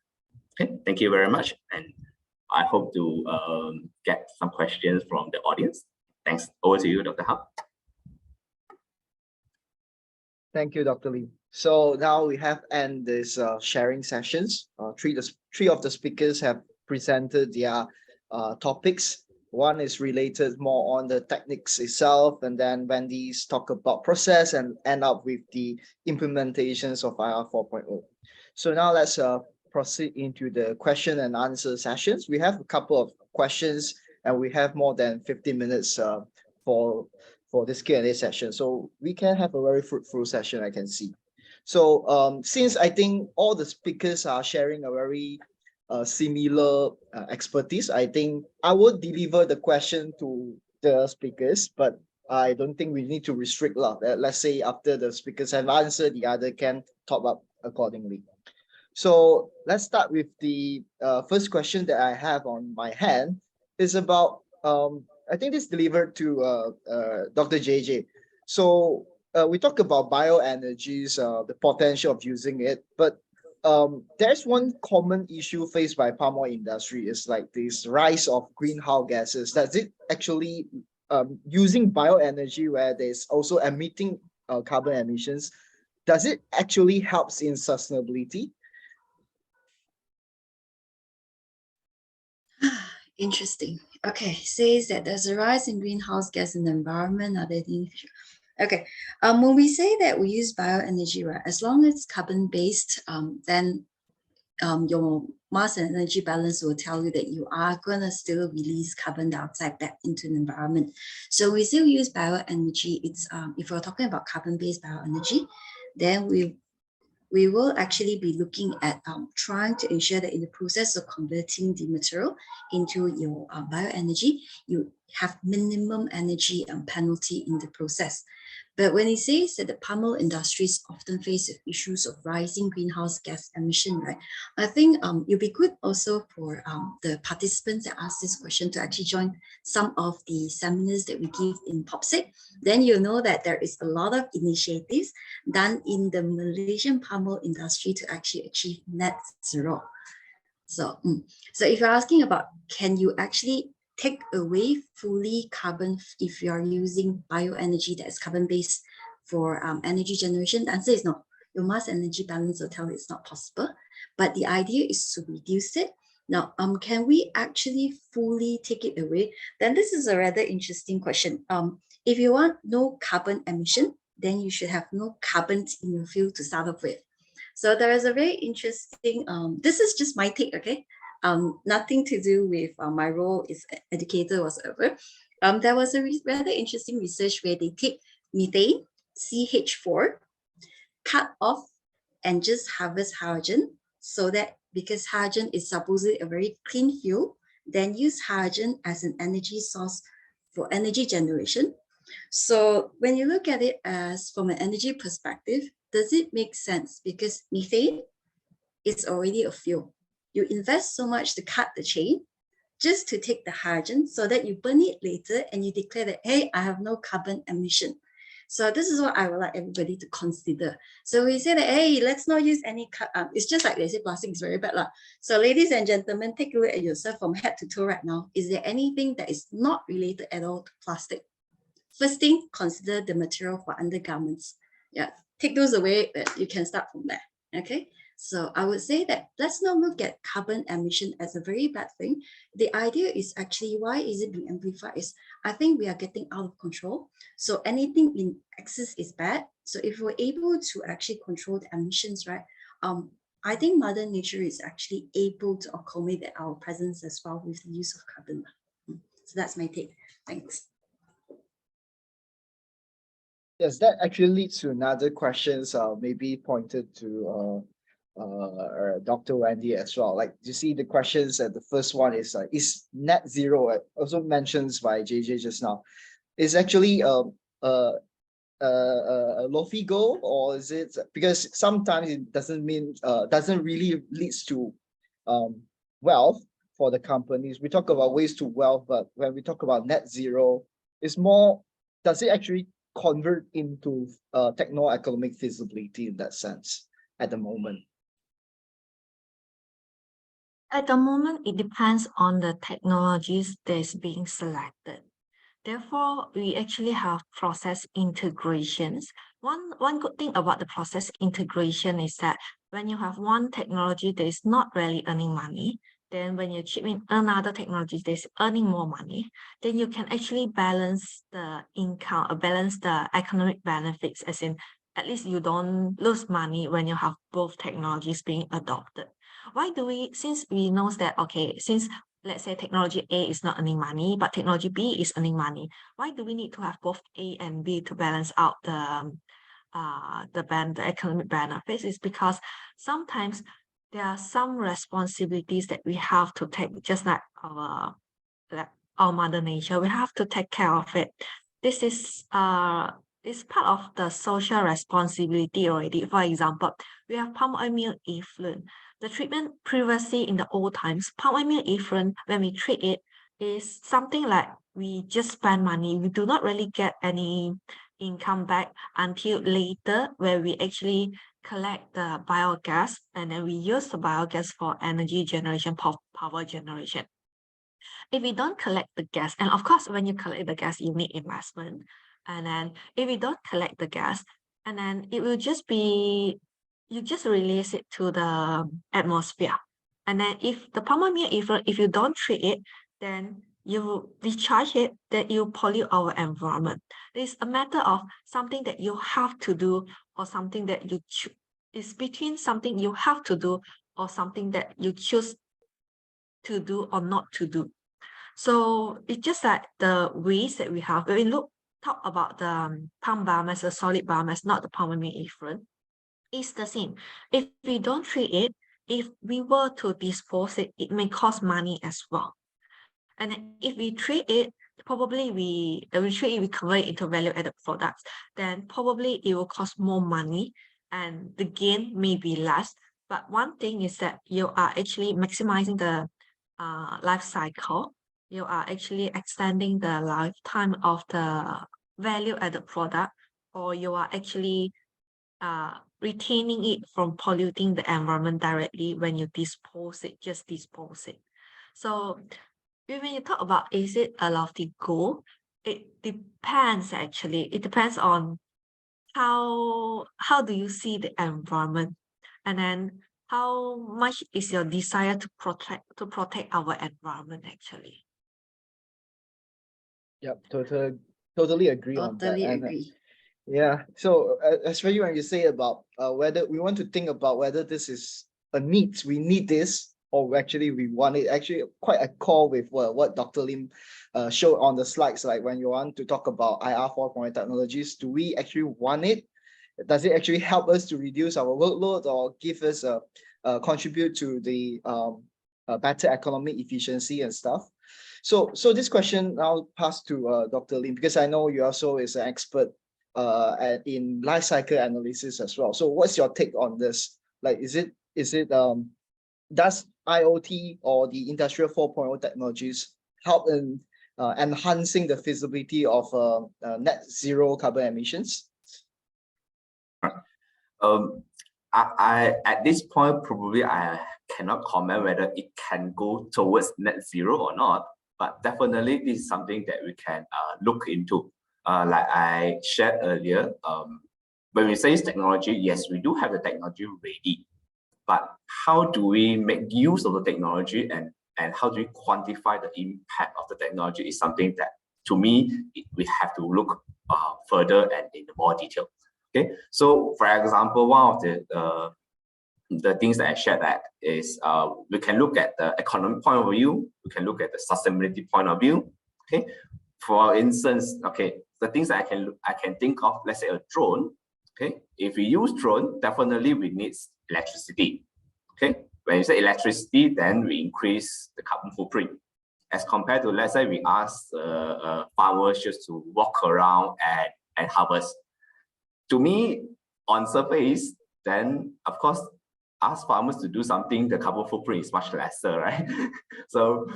Okay, thank you very much, and I hope to get some questions from the audience. Thanks. Thanks. Over to you, Dr. Hub. Thank you, Dr. Lee. So now we have end this sharing sessions. Three of the speakers have presented their topics. One is related more on the techniques itself, and then Wendy's talk about process and end up with the implementations of IR 4.0. So now let's proceed into the question and answer sessions. We have a couple of questions and we have more than 15 minutes for this Q&A session. So we can have a very fruitful session, I can see. So since I think all the speakers are sharing a very similar expertise, I think I would deliver the question to the speakers, but I don't think we need to restrict lot. Let's say after the speakers have answered, the other can top up accordingly. So let's start with the first question that I have on my hand is about, I think this delivered to Dr. JJ. So we talk about bioenergies, the potential of using it, but there's one common issue faced by palm oil industry is like this rise of greenhouse gases. Does it actually using bioenergy where there's also emitting carbon emissions, does it actually helps in sustainability? Interesting. Okay, says that there's a rise in greenhouse gas in the environment. Okay, when we say that we use bioenergy, right, as long as it's carbon-based, then your mass and energy balance will tell you that you are gonna still release carbon dioxide back into the environment. So we still use bioenergy. It's if we're talking about carbon-based bioenergy, then we will actually be looking at trying to ensure that in the process of converting the material into your bioenergy, you have minimum energy penalty in the process. But when it says that the palm oil industries often face issues of rising greenhouse gas emission, right? I think it'll be good also for the participants that ask this question to actually join some of the seminars that we give in POPSIG. Then you'll know that there is a lot of initiatives done in the Malaysian palm oil industry to actually achieve net zero. So if you're asking about, can you actually take away fully carbon if you are using bioenergy that is carbon-based for energy generation? The answer is no. Your mass energy balance will tell you it's not possible, but the idea is to reduce it. Now, can we actually fully take it away? Then this is a rather interesting question. If you want no carbon emission, then you should have no carbon in your fuel to start off with. So there is a very interesting, this is just my take, okay? Nothing to do with my role as educator whatsoever. There was a rather interesting research where they take methane, CH4, cut off and just harvest hydrogen, so that because hydrogen is supposedly a very clean fuel, then use hydrogen as an energy source for energy generation. So when you look at it as from an energy perspective, does it make sense? Because methane is already a fuel. You invest so much to cut the chain just to take the hydrogen so that you burn it later and you declare that, hey, I have no carbon emission. So this is what I would like everybody to consider. So we say that, hey, let's not use any, it's just like they say plastic is very bad. So ladies and gentlemen, take a look at yourself from head to toe right now. Is there anything that is not related at all to plastic? First thing, consider the material for undergarments. Yeah, take those away, you can start from there, okay? So I would say that let's not look at carbon emission as a very bad thing. The idea is actually, why is it being amplified? Is I think we are getting out of control. So anything in excess is bad. So if we're able to actually control the emissions, right? I think Mother Nature is actually able to accommodate our presence as well with the use of carbon. So that's my take. Thanks. Yes, that actually leads to another question, maybe pointed to Dr. Wendy as well. Like, you see the questions, the first one is net zero, also mentioned by JJ just now, is actually a lofty goal, or is it, because sometimes it doesn't mean, doesn't really leads to wealth for the companies. We talk about ways to wealth, but when we talk about net zero, it's more, does it actually convert into techno-economic feasibility in that sense at the moment? At the moment, it depends on the technologies that's being selected. Therefore, we actually have process integrations. One good thing about the process integration is that when you have one technology that is not really earning money, then when you chip in another technology that is earning more money, then you can actually balance the income, balance the economic benefits, as in at least you don't lose money when you have both technologies being adopted. Why do we, since we know that, okay, since let's say technology A is not earning money, but technology B is earning money, why do we need to have both A and B to balance out the economic benefits? Is because sometimes there are some responsibilities that we have to take, just like our mother nature. We have to take care of it. This is part of the social responsibility already. For example, we have palm oil meal effluent. The treatment previously in the old times, palm oil meal effluent, when we treat it, is something like we just spend money. We do not really get any income back until later, where we actually collect the biogas and then we use the biogas for energy generation, power generation. If we don't collect the gas, and of course, when you collect the gas, you need investment. And then if we don't collect the gas, and then it will just be, you just release it to the atmosphere. And then if the palm oil meal effluent, if you don't treat it, then you discharge it, then you pollute our environment. It's a matter of something that you have to do or something that you choose. It's between something you have to do or something that you choose to do or not to do. So it's just like the ways that we have. When we talk about the palm biomass, the solid biomass, not the palm oil meal effluent, it's the same. If we don't treat it, if we were to dispose it, it may cost money as well. And if we treat it, probably we convert it into value-added products, then probably it will cost more money and the gain may be less. But one thing is that you are actually maximizing the life cycle. You are actually extending the lifetime of the value-added product, or you are actually retaining it from polluting the environment directly when you dispose it, just dispose it. So when you talk about, is it a lofty goal? It depends actually. It depends on how do you see the environment, and then how much is your desire to protect our environment actually. Yep, totally agree on that. Totally And, agree. yeah, so especially when you say about whether we want to think about whether this is a need, we need this, or actually we want it, actually quite a call with what Dr. Lim showed on the slides. Like when you want to talk about IR 4.0 technologies, do we actually want it? Does it actually help us to reduce our workload or give us contribute to the better economic efficiency and stuff? So this question I'll pass to Dr. Lim, because I know you also is an expert in life cycle analysis as well. So what's your take on this? Like, is it does IoT or the industrial 4.0 technologies help in enhancing the feasibility of net zero carbon emissions? I at this point probably I cannot comment whether it can go towards net zero or not, but definitely this is something that we can look into. Like I shared earlier, when we say technology, yes, we do have the technology ready, but how do we make use of the technology and how do we quantify the impact of the technology is something that, to me, we have to look further and in more detail. Okay, so for example, one of the things that I shared that is we can look at the economic point of view, we can look at the sustainability point of view. Okay, for instance, okay, the things that I can think of, let's say a drone. Okay, if we use drone, definitely we need electricity. Okay, when you say electricity, then we increase the carbon footprint as compared to, let's say we ask farmers just to walk around and harvest. To me, on surface, then of course, ask farmers to do something, the carbon footprint is much lesser, right? So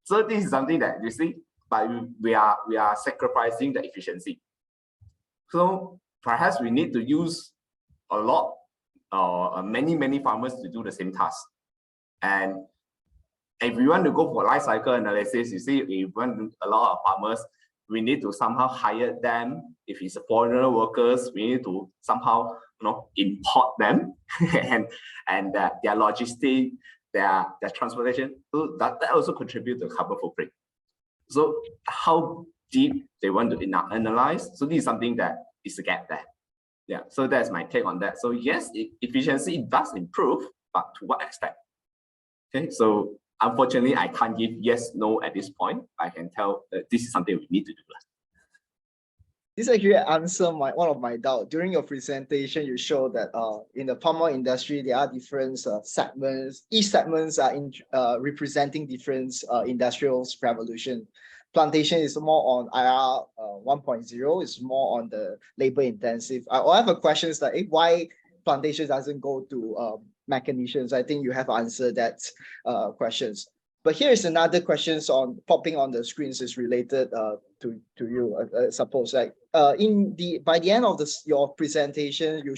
so this is something that you see, but we are sacrificing the efficiency. So perhaps we need to use a lot or many farmers to do the same task. And if we want to go for life cycle analysis, you see, if we want a lot of farmers, we need to somehow hire them. If it's foreigner workers, we need to somehow import them and their logistics, their transportation. So that also contributes to carbon footprint. So how deep they want to analyze. So this is something that is a gap there. Yeah, so that's my take on that. So yes, efficiency does improve, but to what extent? Okay, so unfortunately, I can't give yes, no at this point. I can tell that this is something we need to do. This actually answers one of my doubts. During your presentation, you showed that in the palm oil industry, there are different segments. Each segments are representing different industrial revolution. Plantation is more on IR 1.0, is more on the labor intensive. I have a question like why plantation doesn't go to mechanicians. I think you have answered that questions. But here is another question popping on the screens is related to you. Suppose like by the end of your presentation, you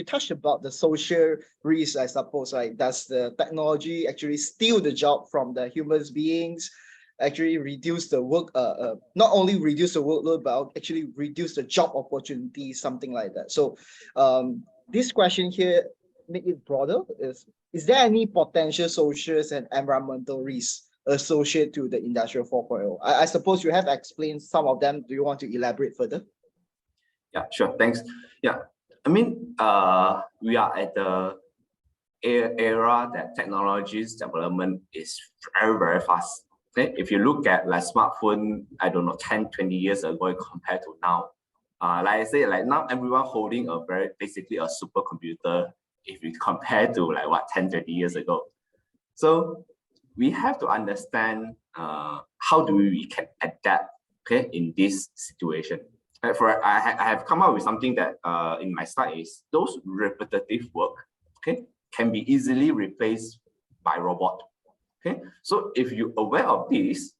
touched about the social risk. I suppose like does the technology actually steal the job from the human beings? Actually reduce the work, not only reduce the workload, but actually reduce the job opportunity, something like that. So this question here, make it broader, is there any potential social and environmental risks associated to the Industrial 4.0? I suppose you have explained some of them. Do you want to elaborate further? Yeah, sure, thanks. Yeah, I mean, we are at the era that technology's development is very, very fast. Okay, if you look at like smartphone, I don't know, 10, 20 years ago compared to now, like I say, like now everyone holding basically a supercomputer if you compare to like what 10, 20 years ago. So we have to understand how do we can adapt, okay, in this situation. I have come up with something that in my slide is those repetitive work, okay, can be easily replaced by robot. Okay, so if you're aware of this,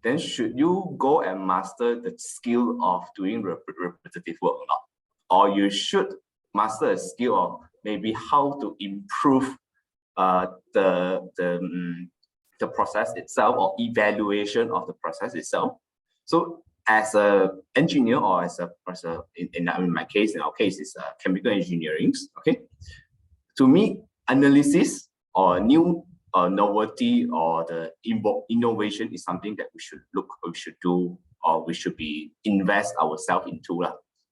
then should you go and master the skill of doing repetitive work or not? Or you should master a skill of maybe how to improve the process itself or evaluation of the process itself. So as an engineer or in my case, in our case, it's chemical engineering. Okay, to me, analysis or new novelty or the innovation is something that we should do, or we should invest ourselves into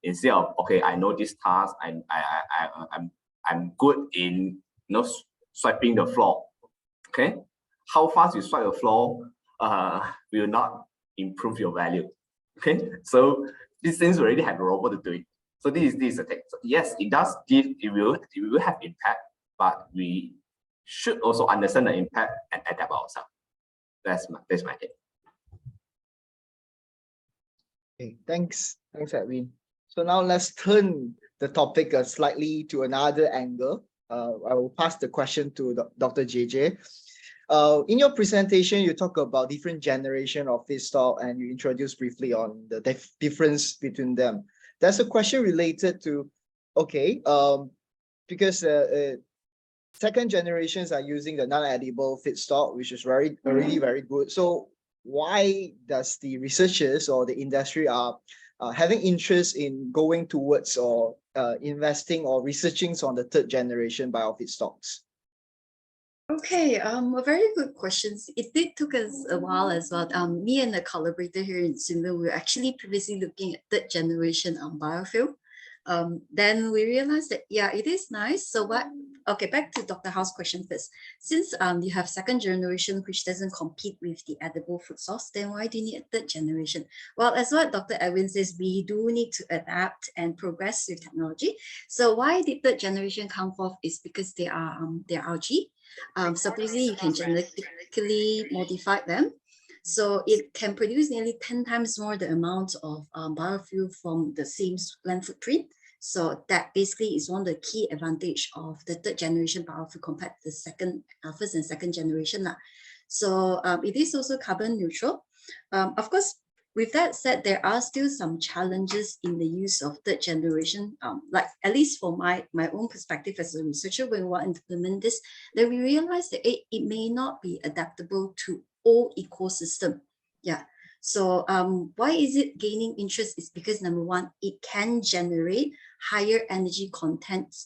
instead of okay, I know this task, I'm good in swiping the floor. Okay, how fast you swipe the floor will not improve your value. Okay, so these things already have a robot to do it. So this is a thing. So yes, it will have impact, but we should also understand the impact and adapt ourselves. That's my take. Okay, thanks, Edwin. So now let's turn the topic slightly to another angle. I will pass the question to Dr. JJ. In your presentation, you talk about different generation of feedstock and you introduce briefly on the difference between them. There's a question related to, okay, because second generations are using the non-edible feedstock, which is really very good. So why does the researchers or the industry are having interest in going towards or investing or researching on the third generation biofeedstocks? Okay, a very good questions. It did took us a while as well. Me and the collaborator here in Swinburne, we were actually previously looking at third generation biofuel. Then we realized that, yeah, it is nice. So okay, back to Dr. Howe's question first. Since you have second generation, which doesn't compete with the edible food source, then why do you need a third generation? Well, as what Dr. Edwin says, we do need to adapt and progress with technology. So why did third generation come forth is because they are algae. Supposedly you can genetically modify them. So it can produce nearly 10 times more the amount of biofuel from the same land footprint. So that basically is one of the key advantage of the third generation biofuel compared to the first and second generation. So it is also carbon neutral. Of course, with that said, there are still some challenges in the use of third generation, like at least for my own perspective as a researcher, when we want to implement this, then we realize that it may not be adaptable to all ecosystem. Yeah. So why is it gaining interest is because number one, it can generate higher energy content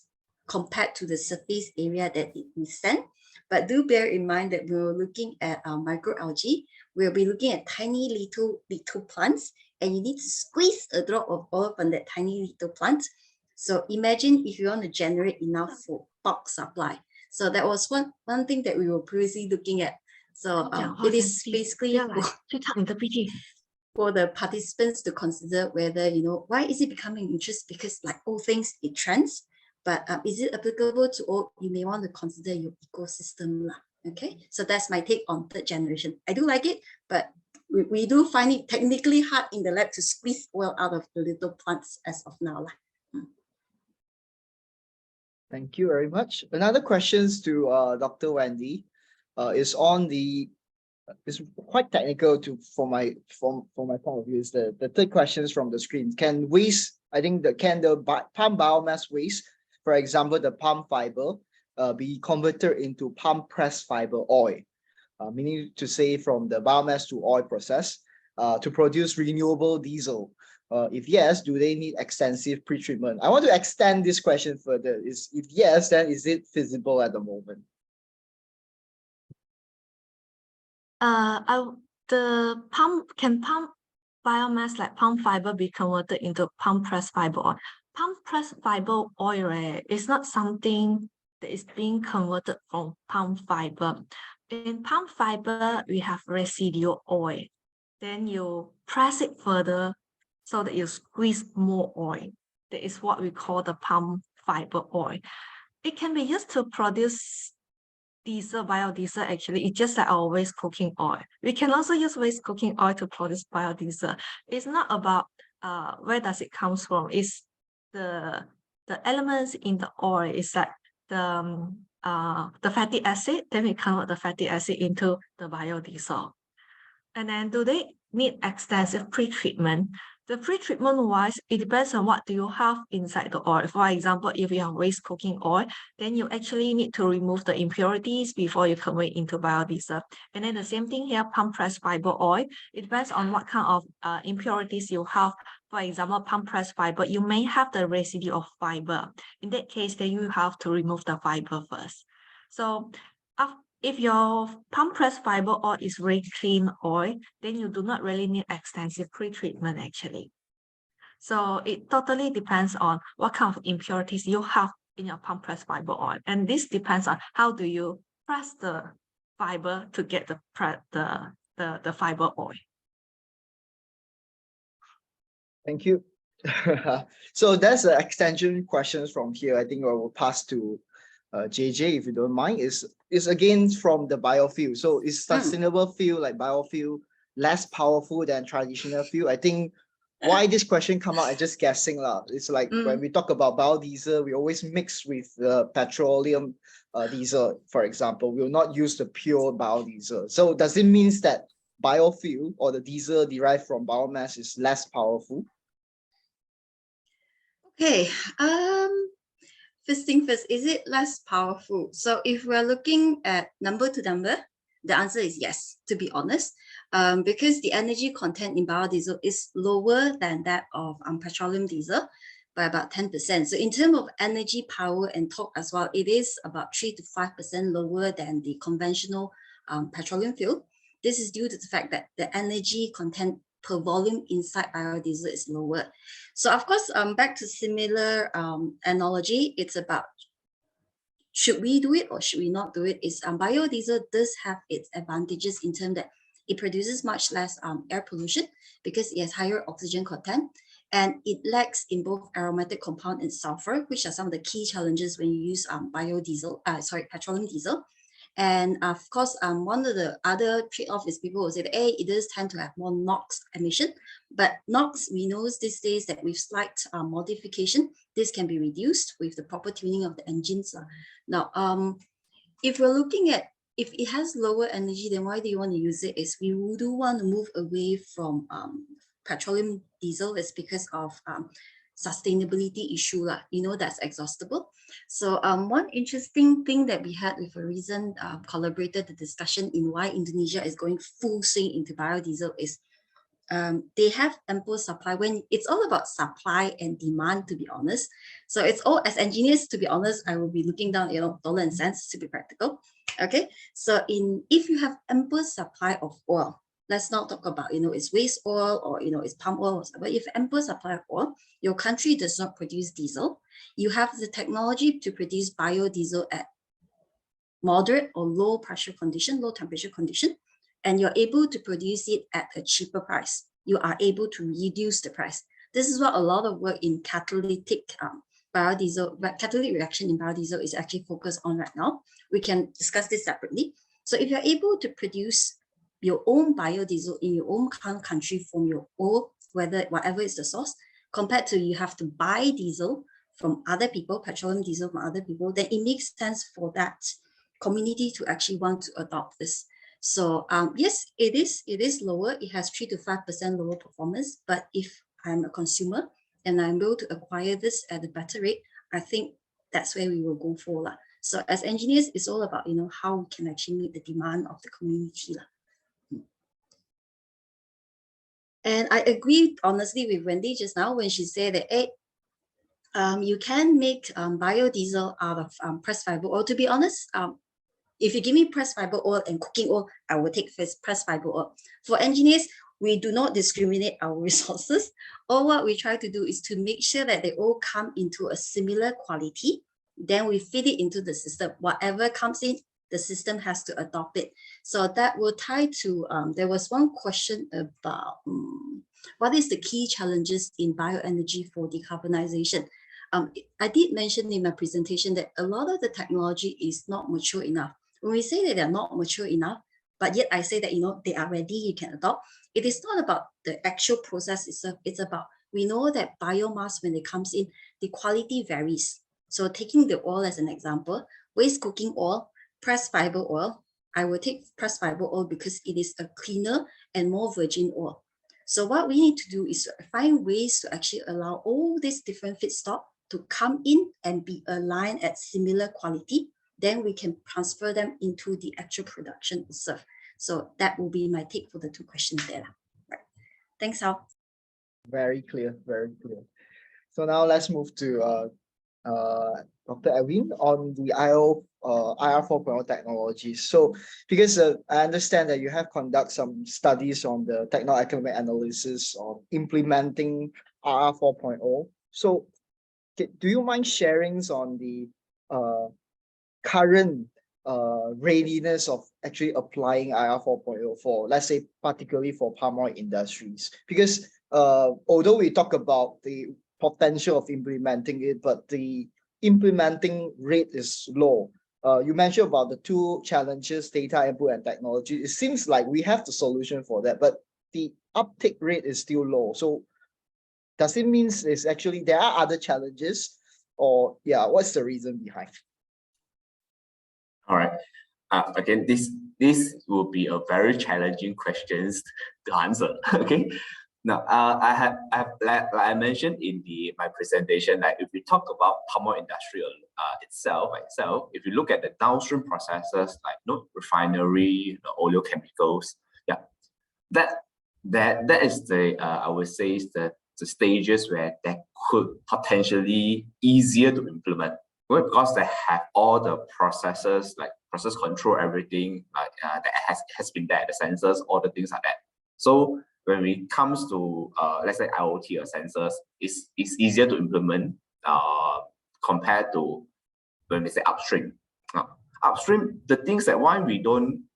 compared to the surface area that it withstands. But do bear in mind that we're looking at microalgae. We'll be looking at tiny little plants, and you need to squeeze a drop of oil from that tiny little plant. So imagine if you want to generate enough for bulk supply. So that was one thing that we were previously looking at. So it is basically for the participants to consider whether, why is it becoming interest? Because like all things, it trends, but is it applicable to all? You may want to consider your ecosystem. Okay, so that's my take on third generation. I do like it, but we do find it technically hard in the lab to squeeze oil out of the little plants as of now. Thank you very much. Another questions to Dr. Wendy is on the, it's quite technical from my point of view. Is the third questions from the screen. Can waste, I think can the palm biomass waste, for example, the palm fiber, be converted into palm press fiber oil, meaning to say from the biomass to oil process to produce renewable diesel? If yes, do they need extensive pretreatment? I want to extend this question further. If yes, then is it feasible at the moment? The palm biomass like palm fiber be converted into palm press fiber oil? Palm press fiber oil, right, is not something that is being converted from palm fiber. In palm fiber, we have residual oil. Then you press it further so that you squeeze more oil. That is what we call the palm fiber oil. It can be used to produce diesel, biodiesel. Actually, it's just like our waste cooking oil. We can also use waste cooking oil to produce biodiesel. It's not about where does it comes from. It's the elements in the oil. Is like the fatty acid. Then we convert the fatty acid into the biodiesel. And then do they need extensive pretreatment? The pretreatment wise, it depends on what do you have inside the oil. For example, if you have waste cooking oil, then you actually need to remove the impurities before you convert it into biodiesel. And then the same thing here, palm press fiber oil. It depends on what kind of impurities you have. For example, palm press fiber, you may have the residue of fiber. In that case, then you have to remove the fiber first. So if your palm press fiber oil is very clean oil, then you do not really need extensive pretreatment actually. So it totally depends on what kind of impurities you have in your palm press fiber oil. And this depends on how do you press the fiber to get the fiber oil. Thank you. So that's the extension questions from here. I think I will pass to JJ, if you don't mind. Is again from the biofuel. So is sustainable fuel like biofuel less powerful than traditional fuel? I think why this question come out, I'm just guessing lah. It's like when we talk about biodiesel, we always mix with petroleum diesel, for example. We will not use the pure biodiesel. So does it mean that biofuel or the diesel derived from biomass is less powerful? Okay. First thing first, is it less powerful? So if we're looking at number to number, the answer is yes, to be honest, because the energy content in biodiesel is lower than that of petroleum diesel by about 10%. So in terms of energy, power, and torque as well, it is about 3 to 5% lower than the conventional petroleum fuel. This is due to the fact that the energy content per volume inside biodiesel is lower. So of course, back to similar analogy, it's about should we do it or should we not do it? Is biodiesel does have its advantages in terms that it produces much less air pollution because it has higher oxygen content, and it lacks in both aromatic compound and sulfur, which are some of the key challenges when you use petroleum diesel. And of course, one of the other trade-off is people will say that, hey, it does tend to have more NOx emission, but NOx, we know these days that with slight modification, this can be reduced with the proper tuning of the engines. Now, if we're looking at, if it has lower energy, then why do you want to use it? Is we do want to move away from petroleum diesel is because of sustainability issue, that's exhaustible. So one interesting thing that we had with a recent collaborator, the discussion in why Indonesia is going full swing into biodiesel is they have ample supply. When it's all about supply and demand, to be honest. So it's all, as engineers, to be honest, I will be looking down, dollar and cents to be practical. Okay, so if you have ample supply of oil, let's not talk about, it's waste oil or, it's palm oil, but if ample supply of oil, your country does not produce diesel, you have the technology to produce biodiesel at moderate or low pressure condition, low temperature condition, and you're able to produce it at a cheaper price. You are able to reduce the price. This is what a lot of work in catalytic catalytic reaction in biodiesel is actually focused on right now. We can discuss this separately. So if you're able to produce your own biodiesel in your own country from your own, whatever is the source, compared to you have to buy diesel from other people, petroleum diesel from other people, then it makes sense for that community to actually want to adopt this. So yes, it is lower. It has 3 to 5% lower performance. But if I'm a consumer and I'm able to acquire this at a better rate, I think that's where we will go for. So as engineers, it's all about how we can actually meet the demand of the community. And I agree honestly with Wendy just now when she said that, hey, you can make biodiesel out of pressed fiber oil. To be honest, if you give me pressed fiber oil and cooking oil, I will take pressed fiber oil. For engineers, we do not discriminate our resources. All what we try to do is to make sure that they all come into a similar quality. Then we feed it into the system. Whatever comes in, the system has to adopt it. So that will tie to, there was one question about what is the key challenges in bioenergy for decarbonization? I did mention in my presentation that a lot of the technology is not mature enough. When we say that they're not mature enough, but yet I say that, they are ready, you can adopt. It is not about the actual process itself. It's about, we know that biomass, when it comes in, the quality varies. So taking the oil as an example, waste cooking oil, pressed fiber oil, I will take pressed fiber oil because it is a cleaner and more virgin oil. So what we need to do is find ways to actually allow all these different feedstock to come in and be aligned at similar quality. Then we can transfer them into the actual production itself. So that will be my take for the two questions there. Right. Thanks, Hao. Very clear, very clear. So now let's move to Dr. Edwin on the IR 4.0 technologies. So because I understand that you have conducted some studies on the techno-economic analysis of implementing IR 4.0. So do you mind sharing on the current readiness of actually applying IR 4.0 for, let's say, particularly for palm oil industries? Because although we talk about the potential of implementing it, but the implementing rate is low. You mentioned about the two challenges, data input and technology. It seems like we have the solution for that, but the uptake rate is still low. So does it mean it's actually there are other challenges, or what's the reason behind? All right. Again, this will be a very challenging question to answer. Okay. Now, like I mentioned in my presentation, like if we talk about palm oil industry itself, if you look at the downstream processes like refinery, the oleochemicals, that is the I would say is the stages where that could potentially easier to implement. Because they have all the processes like process control, everything like that has been there, the sensors, all the things like that. So when it comes to let's say IoT or sensors, it's easier to implement compared to when we say upstream. Upstream, the things that why we don't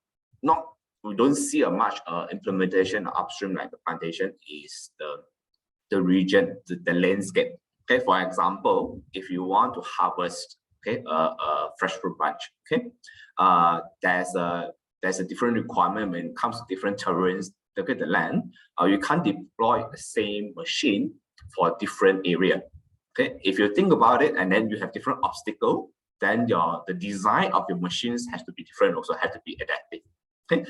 see a much implementation of upstream like the plantation is the region, the landscape. Okay, for example, if you want to harvest a fresh fruit bunch, there's a different requirement when it comes to different terrains. Look at the land. You can't deploy the same machine for different area. Okay, if you think about it, and then you have different obstacle, then the design of your machines has to be different. Also, have to be adaptive. Okay,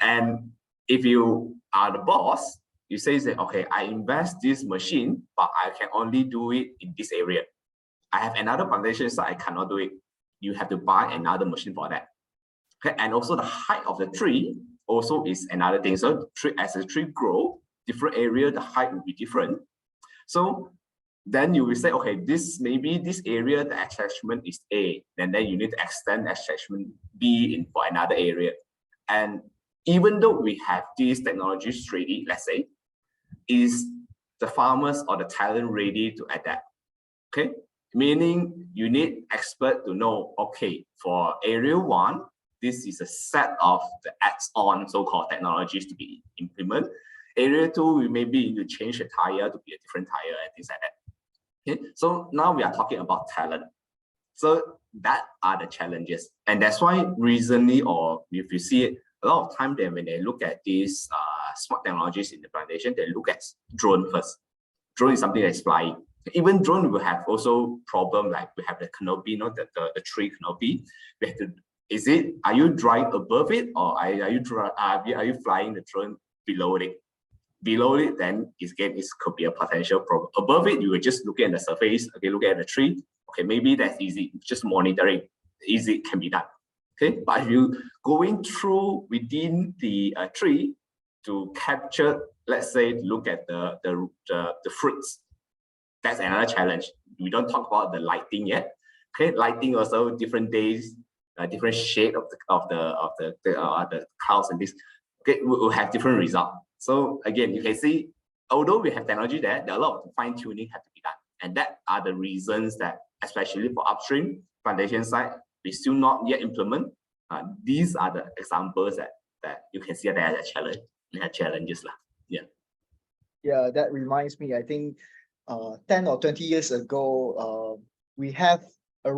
and if you are the boss, you say that, okay, I invest this machine, but I can only do it in this area. I have another plantation, so I cannot do it. You have to buy another machine for that. Okay, and also the height of the tree also is another thing. So as the tree grow, different area, the height will be different. So then you will say, okay, maybe this area, the attachment is A, and then you need to extend attachment B in for another area. And even though we have these technologies ready, let's say, is the farmers or the talent ready to adapt? Okay, meaning you need expert to know, okay, for area 1, this is a set of the adds-on so-called technologies to be implemented. Area 2, we maybe need to change the tire to be a different tire and things like that. Okay, so now we are talking about talent. So that are the challenges. And that's why recently, or if you see it, a lot of time then when they look at these smart technologies in the plantation, they look at drone first. Drone is something that's flying. Even drone will have also problem, like we have the canopy, the tree canopy. We have to, are you driving above it, or are you flying the drone below it? Below it, then it could be a potential problem. Above it, you were just looking at the surface, okay, looking at the tree. Okay, maybe that's easy, just monitoring, easy, can be done. Okay, but if you going through within the tree to capture, let's say, look at the fruits, that's another challenge. We don't talk about the lighting yet. Okay, lighting also different days, different shade of the clouds and this. Okay, we'll have different results. So again, you can see, although we have technology there are a lot of fine tuning have to be done, and that are the reasons that, especially for upstream plantation side, we still not yet implement. These are the examples that you can see that there are challenges. Yeah. Yeah, that reminds me, I think 10 or 20 years ago, we have a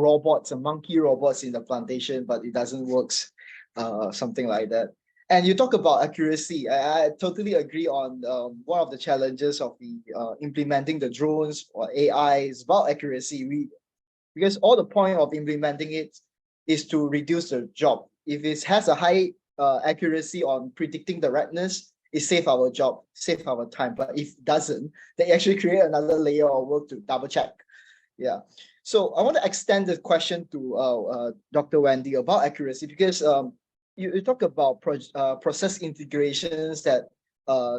monkey robots in the plantation, but it doesn't work, something like that. And you talk about accuracy. I totally agree on one of the challenges of the implementing the drones or AI is about accuracy. Because all the point of implementing it is to reduce the job. If it has a high accuracy on predicting the rightness, it saves our job, saves our time. But if it doesn't, they actually create another layer of work to double check. Yeah. So I want to extend the question to Dr. Wendy about accuracy, because you talk about process integrations that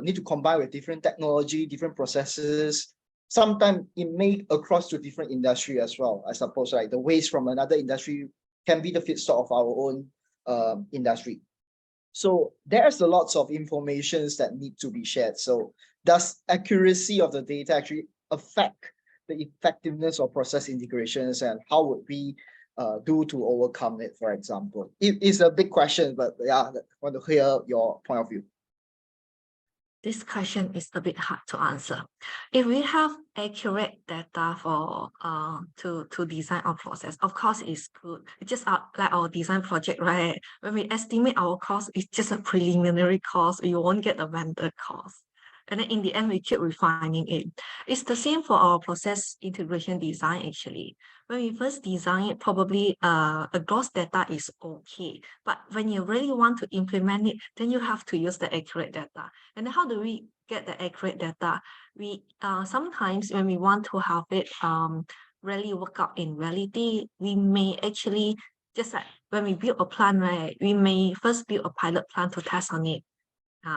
need to combine with different technology, different processes. Sometimes it may across to different industry as well, I suppose, right? The waste from another industry can be the feedstock of our own industry. So there's a lots of informations that need to be shared. So does accuracy of the data actually affect the effectiveness of process integrations, and how would we do to overcome it, for example? It's a big question, but yeah, I want to hear your point of view. This question is a bit hard to answer. If we have accurate data for to design our process, of course it's good. It's just like our design project, right? When we estimate our cost, it's just a preliminary cost. You won't get a vendor cost. And then in the end, we keep refining it. It's the same for our process integration design, actually. When we first design it, probably a gross data is okay. But when you really want to implement it, then you have to use the accurate data. And how do we get the accurate data? We sometimes when we want to have it really work out in reality, we may actually, just like when we build a plan, right? We may first build a pilot plan to test on it.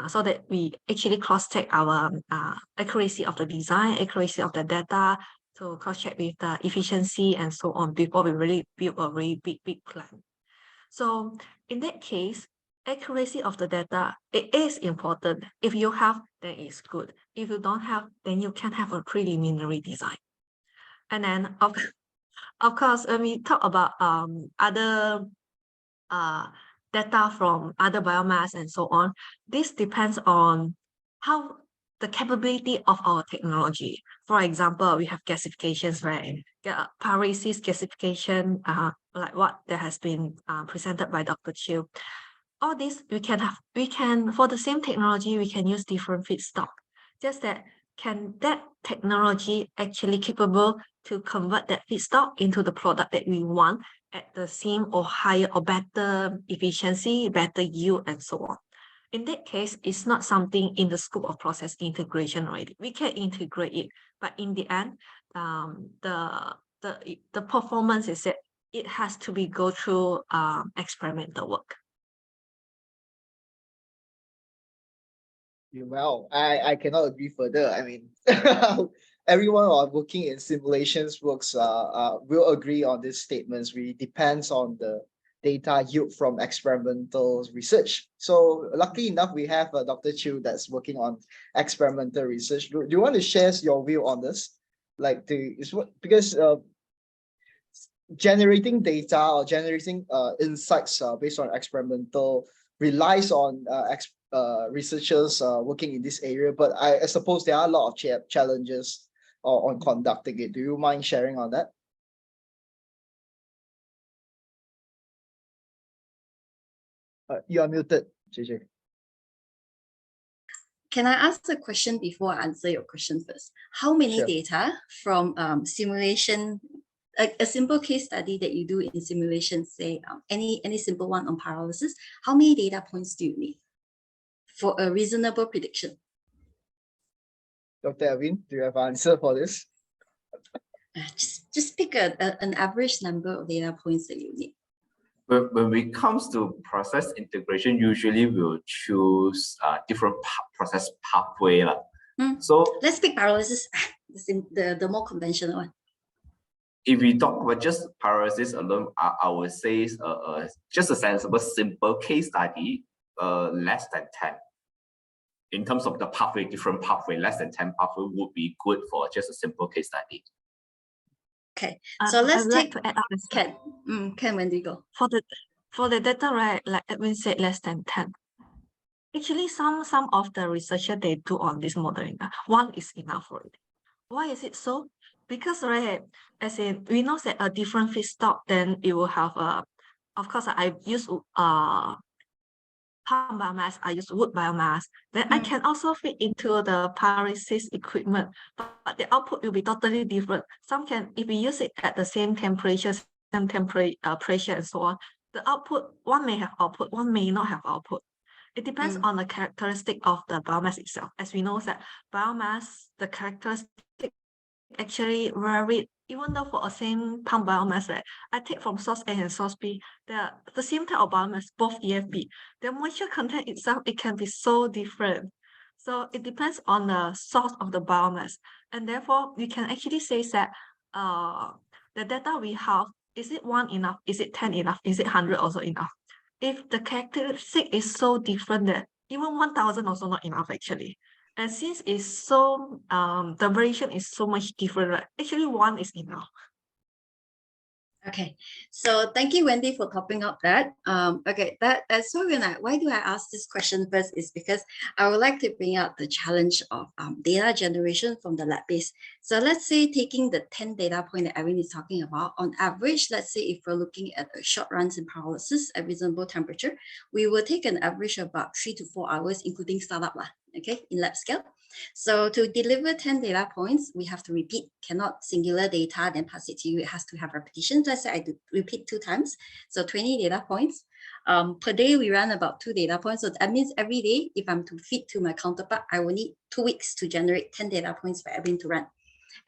So that we actually cross-check our accuracy of the design, accuracy of the data, to cross-check with the efficiency and so on before we really build a really big plan. So in that case, accuracy of the data, it is important. If you have, then it's good. If you don't have, then you can have a preliminary design. And then of course, when we talk about other data from other biomass and so on, this depends on how the capability of our technology. For example, we have gasifications, right? Pyrolysis gasification, like what that has been presented by Dr. Chiu. All this we can for the same technology, we can use different feedstock. Just that, can that technology actually capable to convert that feedstock into the product that we want at the same or higher or better efficiency, better yield, and so on. In that case, it's not something in the scope of process integration already. We can integrate it, but in the end, the performance is that it has to be go through experimental work. Well, I cannot agree further. I mean, everyone who are working in simulations works will agree on these statements. Really depends on the data yield from experimental research. So luckily enough, we have Dr. Chiu that's working on experimental research. Do you want to share your view on this? Because generating data or generating insights based on experimental relies on researchers working in this area, but I suppose there are a lot of challenges on conducting it. Do you mind sharing on that? You are muted, JJ. Can I ask a question before I answer your question first? How many Sure. data from simulation, a simple case study that you do in simulation, say any simple one on pyrolysis, how many data points do you need for a reasonable prediction? Dr. Erwin, do you have an answer for this? Just pick an average number of data points that you need. When it comes to process integration, usually we'll choose different process pathway. So let's pick pyrolysis, the more conventional one. If we talk about just pyrolysis alone, I would say just a sensible, simple case study, less than 10. In terms of the pathway, different pathway, less than 10 pathway would be good for just a simple case study. Okay, so let's take to add up Ken, when do you go? For the data, right, like Edwin said, less than 10. Actually, some of the researchers they do on this modeling, one is enough for it. Why is it so? Because right, as in we know that a different feedstock, then it will have of course I use palm biomass, I use wood biomass, then I can also fit into the pyrolysis equipment, but the output will be totally different. Some can, if we use it at the same temperature, pressure and so on, the output, one may have output, one may not have output. It depends on the characteristic of the biomass itself. As we know that biomass, the characteristic actually vary, even though for a same palm biomass, right, I take from source A and source B, the same type of biomass, both EFB, the moisture content itself, it can be so different. So it depends on the source of the biomass. And therefore, we can actually say that the data we have, is it 1 enough? Is it 10 enough? Is it 100 also enough? If the characteristic is so different that even 1,000 also not enough actually. And since it's so, the variation is so much different, right? Actually, 1 is enough. Okay, so thank you, Wendy, for topping up that. Okay, that's why do I ask this question first is because I would like to bring out the challenge of data generation from the lab base. So let's say taking the 10 data point that Erin is talking about, on average, let's say if we're looking at a short runs in pyrolysis at reasonable temperature, we will take an average of about 3 to 4 hours, including startup, okay, in lab scale. So to deliver 10 data points, we have to repeat, cannot singular data, then pass it to you. It has to have repetition. Let's say I do repeat 2 times. So 20 data points. Per day, we run about 2 data points. So that means every day, if I'm to feed to my counterpart, I will need 2 weeks to generate 10 data points for everyone to run.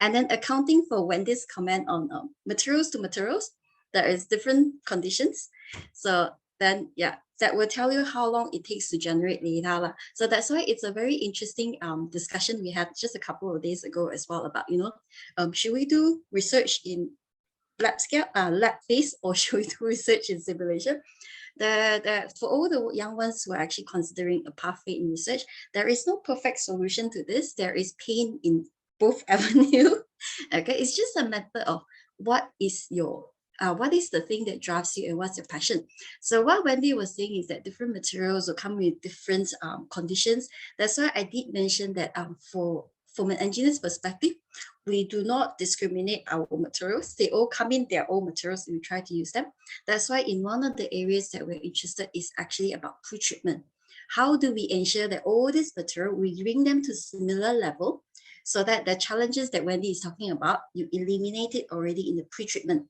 And then accounting for Wendy's comment on materials to materials, there is different conditions. So then, yeah, that will tell you how long it takes to generate data. So that's why it's a very interesting discussion we had just a couple of days ago as well about, should we do research in lab scale, lab phase, or should we do research in simulation? For all the young ones who are actually considering a pathway in research, there is no perfect solution to this. There is pain in both avenues. Okay, it's just a matter of what is the thing that drives you and what's your passion. So what Wendy was saying is that different materials will come with different conditions. That's why I did mention that from an engineer's perspective, we do not discriminate our materials. They all come in their own materials and we try to use them. That's why in one of the areas that we're interested is actually about pre-treatment. How do we ensure that all this material, we bring them to similar level so that the challenges that Wendy is talking about, you eliminate it already in the pre-treatment.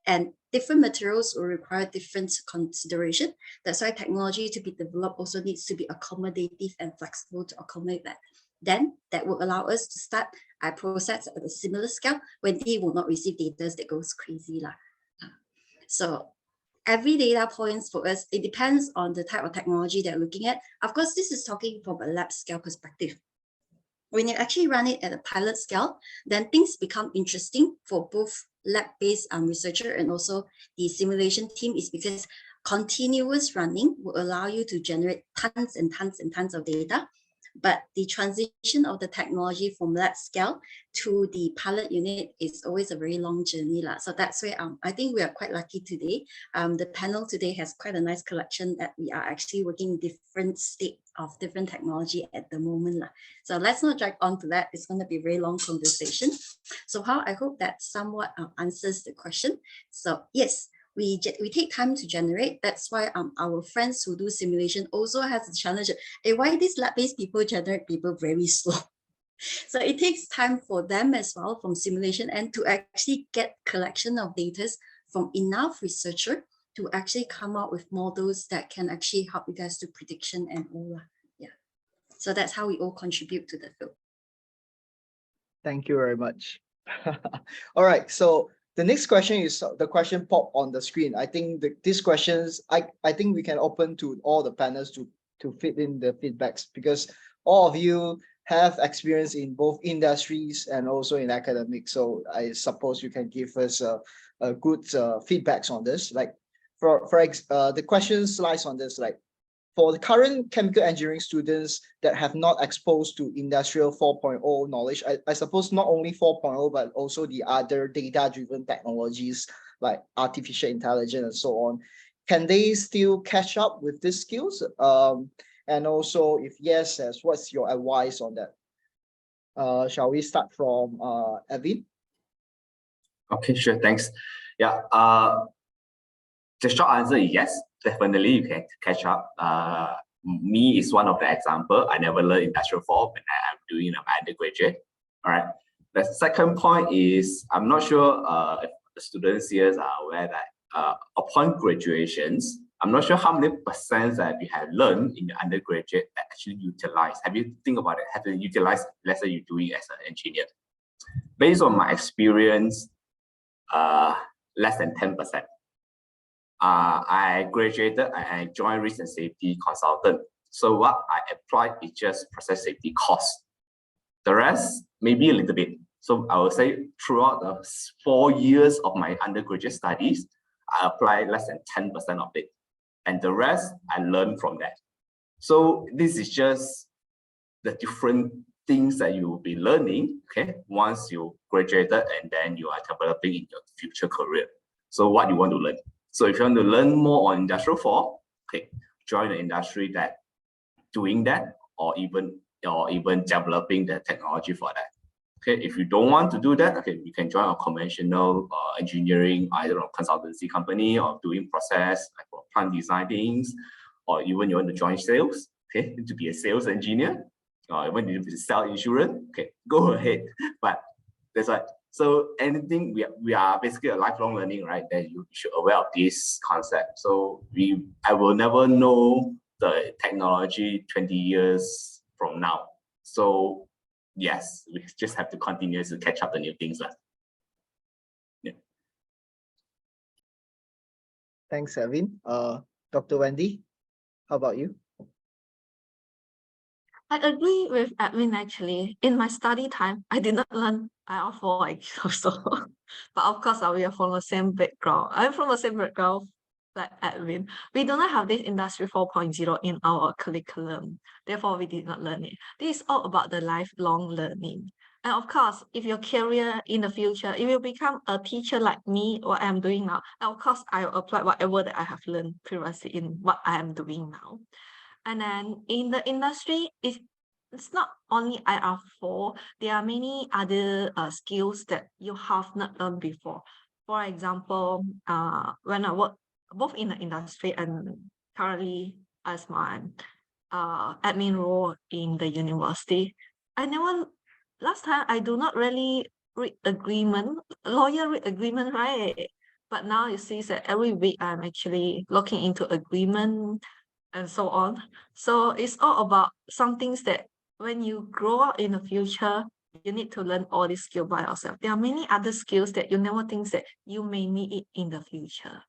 and different materials will require different consideration. That's why technology to be developed also needs to be accommodative and flexible to accommodate that. Then that will allow us to start our process at a similar scale. Wendy will not receive data that goes crazy. So every data points for us, it depends on the type of technology they're looking at. Of course, this is talking from a lab scale perspective. When you actually run it at a pilot scale, then things become interesting for both lab-based researcher and also the simulation team, is because continuous running will allow you to generate tons and tons and tons of data. But the transition of the technology from lab scale to the pilot unit is always a very long journey. So that's where I think we are quite lucky today. The panel today has quite a nice collection that we are actually working in different states of different technology at the moment. So let's not drag on to that. It's going to be a very long conversation. So I hope that somewhat answers the question. So yes, we take time to generate. That's why our friends who do simulation also has the challenge. Why these lab-based people generate people very slow? So it takes time for them as well from simulation and to actually get collection of data from enough researcher to actually come out with models that can actually help you guys do prediction and all. Yeah. So that's how we all contribute to the field. Thank you very much. All right, so the next question is the question pop on the screen. I think these questions, I think we can open to all the panels to fit in the feedbacks, because all of you have experience in both industries and also in academics. So I suppose you can give us a good feedbacks on this. Like the question lies on this, like for the current chemical engineering students that have not exposed to industrial 4.0 knowledge, I suppose not only 4.0, but also the other data-driven technologies like artificial intelligence and so on, can they still catch up with these skills? And also, if yes, what's your advice on that? Shall we start from Evan? Okay, sure, thanks. Yeah, the short answer is yes, definitely you can catch up. Me is one of the example. I never learned industrial 4 when I'm doing my undergraduate. All right. The second point is, I'm not sure if the students here are aware that upon graduations, I'm not sure how many percent that we have learned in the undergraduate that actually utilize. Have you think about it? Have to utilize, let's say you're doing as an engineer. Based on my experience, less than 10%. I graduated, I joined risk and safety consultant. So what I applied is just process safety course. The rest, maybe a little bit. So I would say throughout the 4 years of my undergraduate studies, I applied less than 10% of it. And the rest, I learned from that. So this is just the different things that you will be learning, okay, once you graduated and then you are developing in your future career. So what you want to learn. So if you want to learn more on industrial 4, okay, join the industry that doing that, or even developing the technology for that. Okay, if you don't want to do that, okay, you can join a conventional engineering, either a consultancy company or doing process like for plant design things, or even you want to join sales, okay, to be a sales engineer, or when you sell insurance, okay, go ahead. But that's why. So anything we are basically a lifelong learning, right? That you should aware of this concept. So I will never know the technology 20 years from now. So yes, we just have to continue to catch up the new things. Yeah. Thanks, Evan. Dr. Wendy, how about you? I agree with Edwin actually. In my study time, I did not learn IR4 also. But of course, we are from the same background. I'm from the same background like Edwin. We do not have this Industry 4.0 in our curriculum. Therefore, we did not learn it. This is all about the lifelong learning. And of course, if your career in the future, if you become a teacher like me, what I'm doing now, of course, I will apply whatever that I have learned previously in what I am doing now. And then in the industry, it's not only IR4, there are many other skills that you have not learned before. For example, when I work both in the industry and currently as my admin role in the university, last time I do not really read agreement, lawyer read agreement, right? But now it seems that every week I'm actually looking into agreement and so on. So it's all about some things that when you grow up in the future, you need to learn all these skills by yourself. There are many other skills that you never think that you may need it in the future.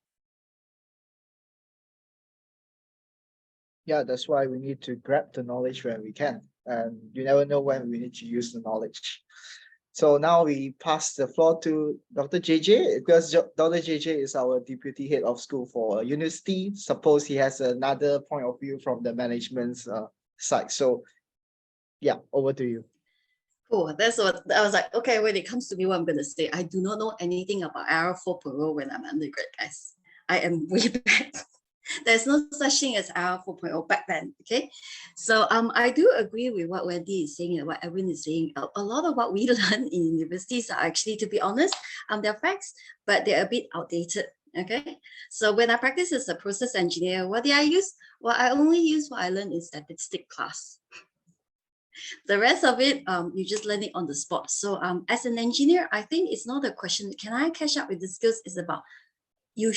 Yeah, that's why we need to grab the knowledge when we can. And you never know when we need to use the knowledge. So now we pass the floor to Dr. JJ, because Dr. JJ is our deputy head of school for Universiti. Suppose he has another point of view from the management's side. So yeah, over to you. Cool. That's what I was like, okay, when it comes to me, what I'm going to say, I do not know anything about IR 4.0 when I'm undergrad, guys. I am way back. There's no such thing as IR 4.0 back then, okay? So I do agree with what Wendy is saying and what everyone is saying. A lot of what we learn in universities are actually, to be honest, they're facts, but they're a bit outdated, okay? So when I practice as a process engineer, what did I use? Well, I only use what I learned in statistics class. The rest of it, you just learn it on the spot. So as an engineer, I think it's not a question, can I catch up with the skills? It's about you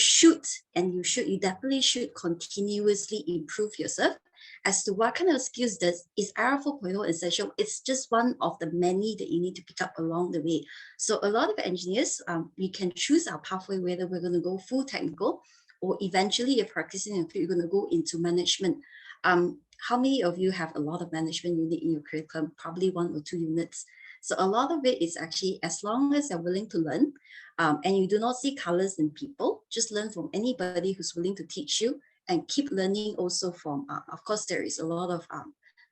definitely should continuously improve yourself. As to what kind of skills is IR 4.0 essential? It's just one of the many that you need to pick up along the way. So a lot of engineers, we can choose our pathway, whether we're going to go full technical or eventually if practicing in field, you're going to go into management. How many of you have a lot of management unit in your curriculum? Probably 1 or 2 units. So a lot of it is actually, as long as you're willing to learn and you do not see colors in people, just learn from anybody who's willing to teach you and keep learning also from, of course, there is a lot of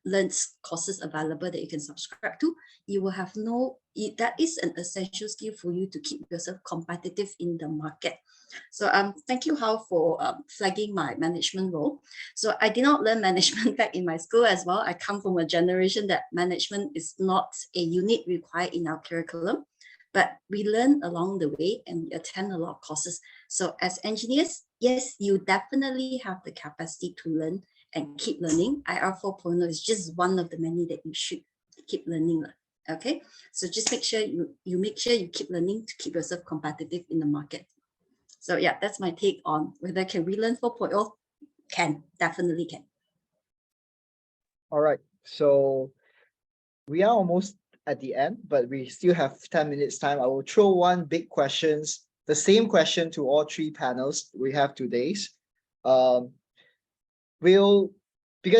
learned courses available that you can subscribe to. You will have that is an essential skill for you to keep yourself competitive in the market. So thank you, Hao, for flagging my management role. So I did not learn management back in my school as well. I come from a generation that management is not a unit required in our curriculum, but we learn along the way and we attend a lot of courses. So as engineers, yes, you definitely have the capacity to learn and keep learning. IR 4.0 is just one of the many that you should keep learning. Okay, so just make sure you keep learning to keep yourself competitive in the market. So yeah, that's my take on whether can we learn 4.0? Can, definitely can. All right, so we are almost at the end, but we still have 10 minutes time. I will throw one big questions, the same question to all 3 panels we have today's. Because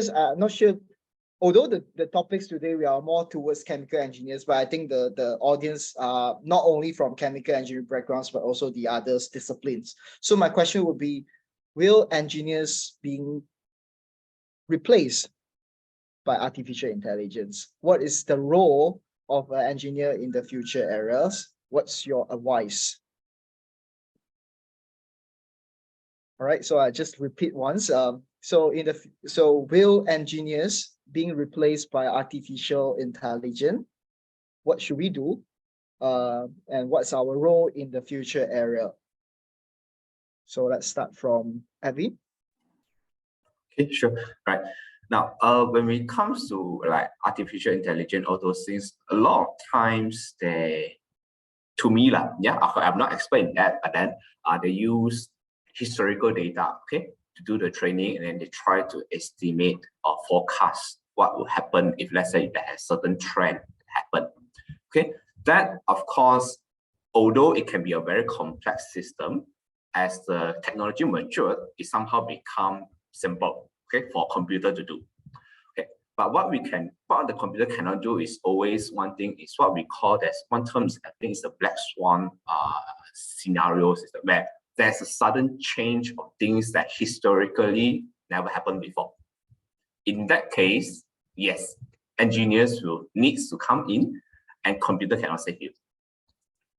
I'm not sure, although the topics today we are more towards chemical engineers, but I think the audience are not only from chemical engineering backgrounds, but also the other disciplines. So my question would be, will engineers being replaced by artificial intelligence? What is the role of an engineer in the future eras? What's your advice? All right, so I just repeat once. So will engineers being replaced by artificial intelligence? What should we do? And what's our role in the future era? So let's start from Abby. Okay, sure. Right. Now, when it comes to like artificial intelligence, all those things, a lot of times to me, I'm not explaining that, but then they use historical data, okay, to do the training, and then they try to estimate or forecast what will happen if, let's say, there has certain trend happen. Okay, that of course, although it can be a very complex system, as the technology matured, it somehow become simple, okay, for a computer to do. Okay, but what the computer cannot do is always one thing is what we call as one term, I think it's the black swan scenario system, where there's a sudden change of things that historically never happened before. In that case, yes, engineers will need to come in and computer cannot save you.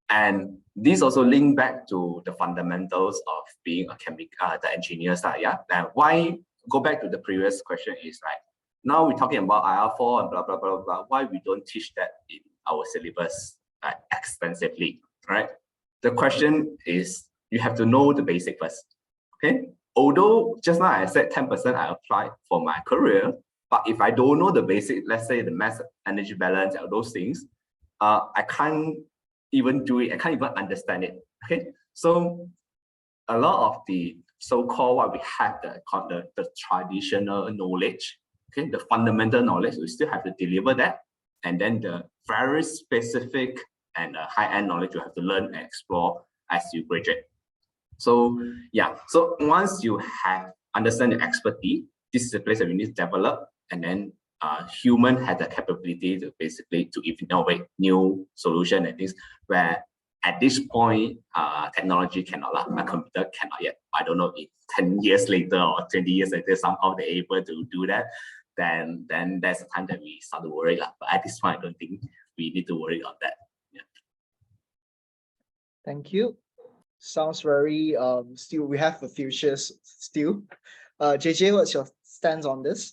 And this also link back to the fundamentals of being the engineer side. Yeah. Now, why go back to the previous question is like, now we're talking about IR4 and blah, blah, blah, blah. Why we don't teach that in our syllabus extensively, right? The question is, you have to know the basic first, okay? Although just now I said 10% I applied for my career, but if I don't know the basic, let's say the mass energy balance and those things, I can't even do it. I can't even understand it, okay? So a lot of the so-called what we have, the traditional knowledge, okay, the fundamental knowledge, we still have to deliver that. And then the very specific and high-end knowledge you have to learn and explore as you graduate. So yeah, so once you have understand your expertise, this is the place that you need to develop, and then human has the capability to basically to innovate new solution and things where at this point technology cannot, a computer cannot yet. I don't know if 10 years later or 20 years later somehow they're able to do that, then there's a time that we start to worry. But at this point, I don't think we need to worry on that. Yeah. Thank you. Sounds very still we have the futures still. JJ, what's your stance on this?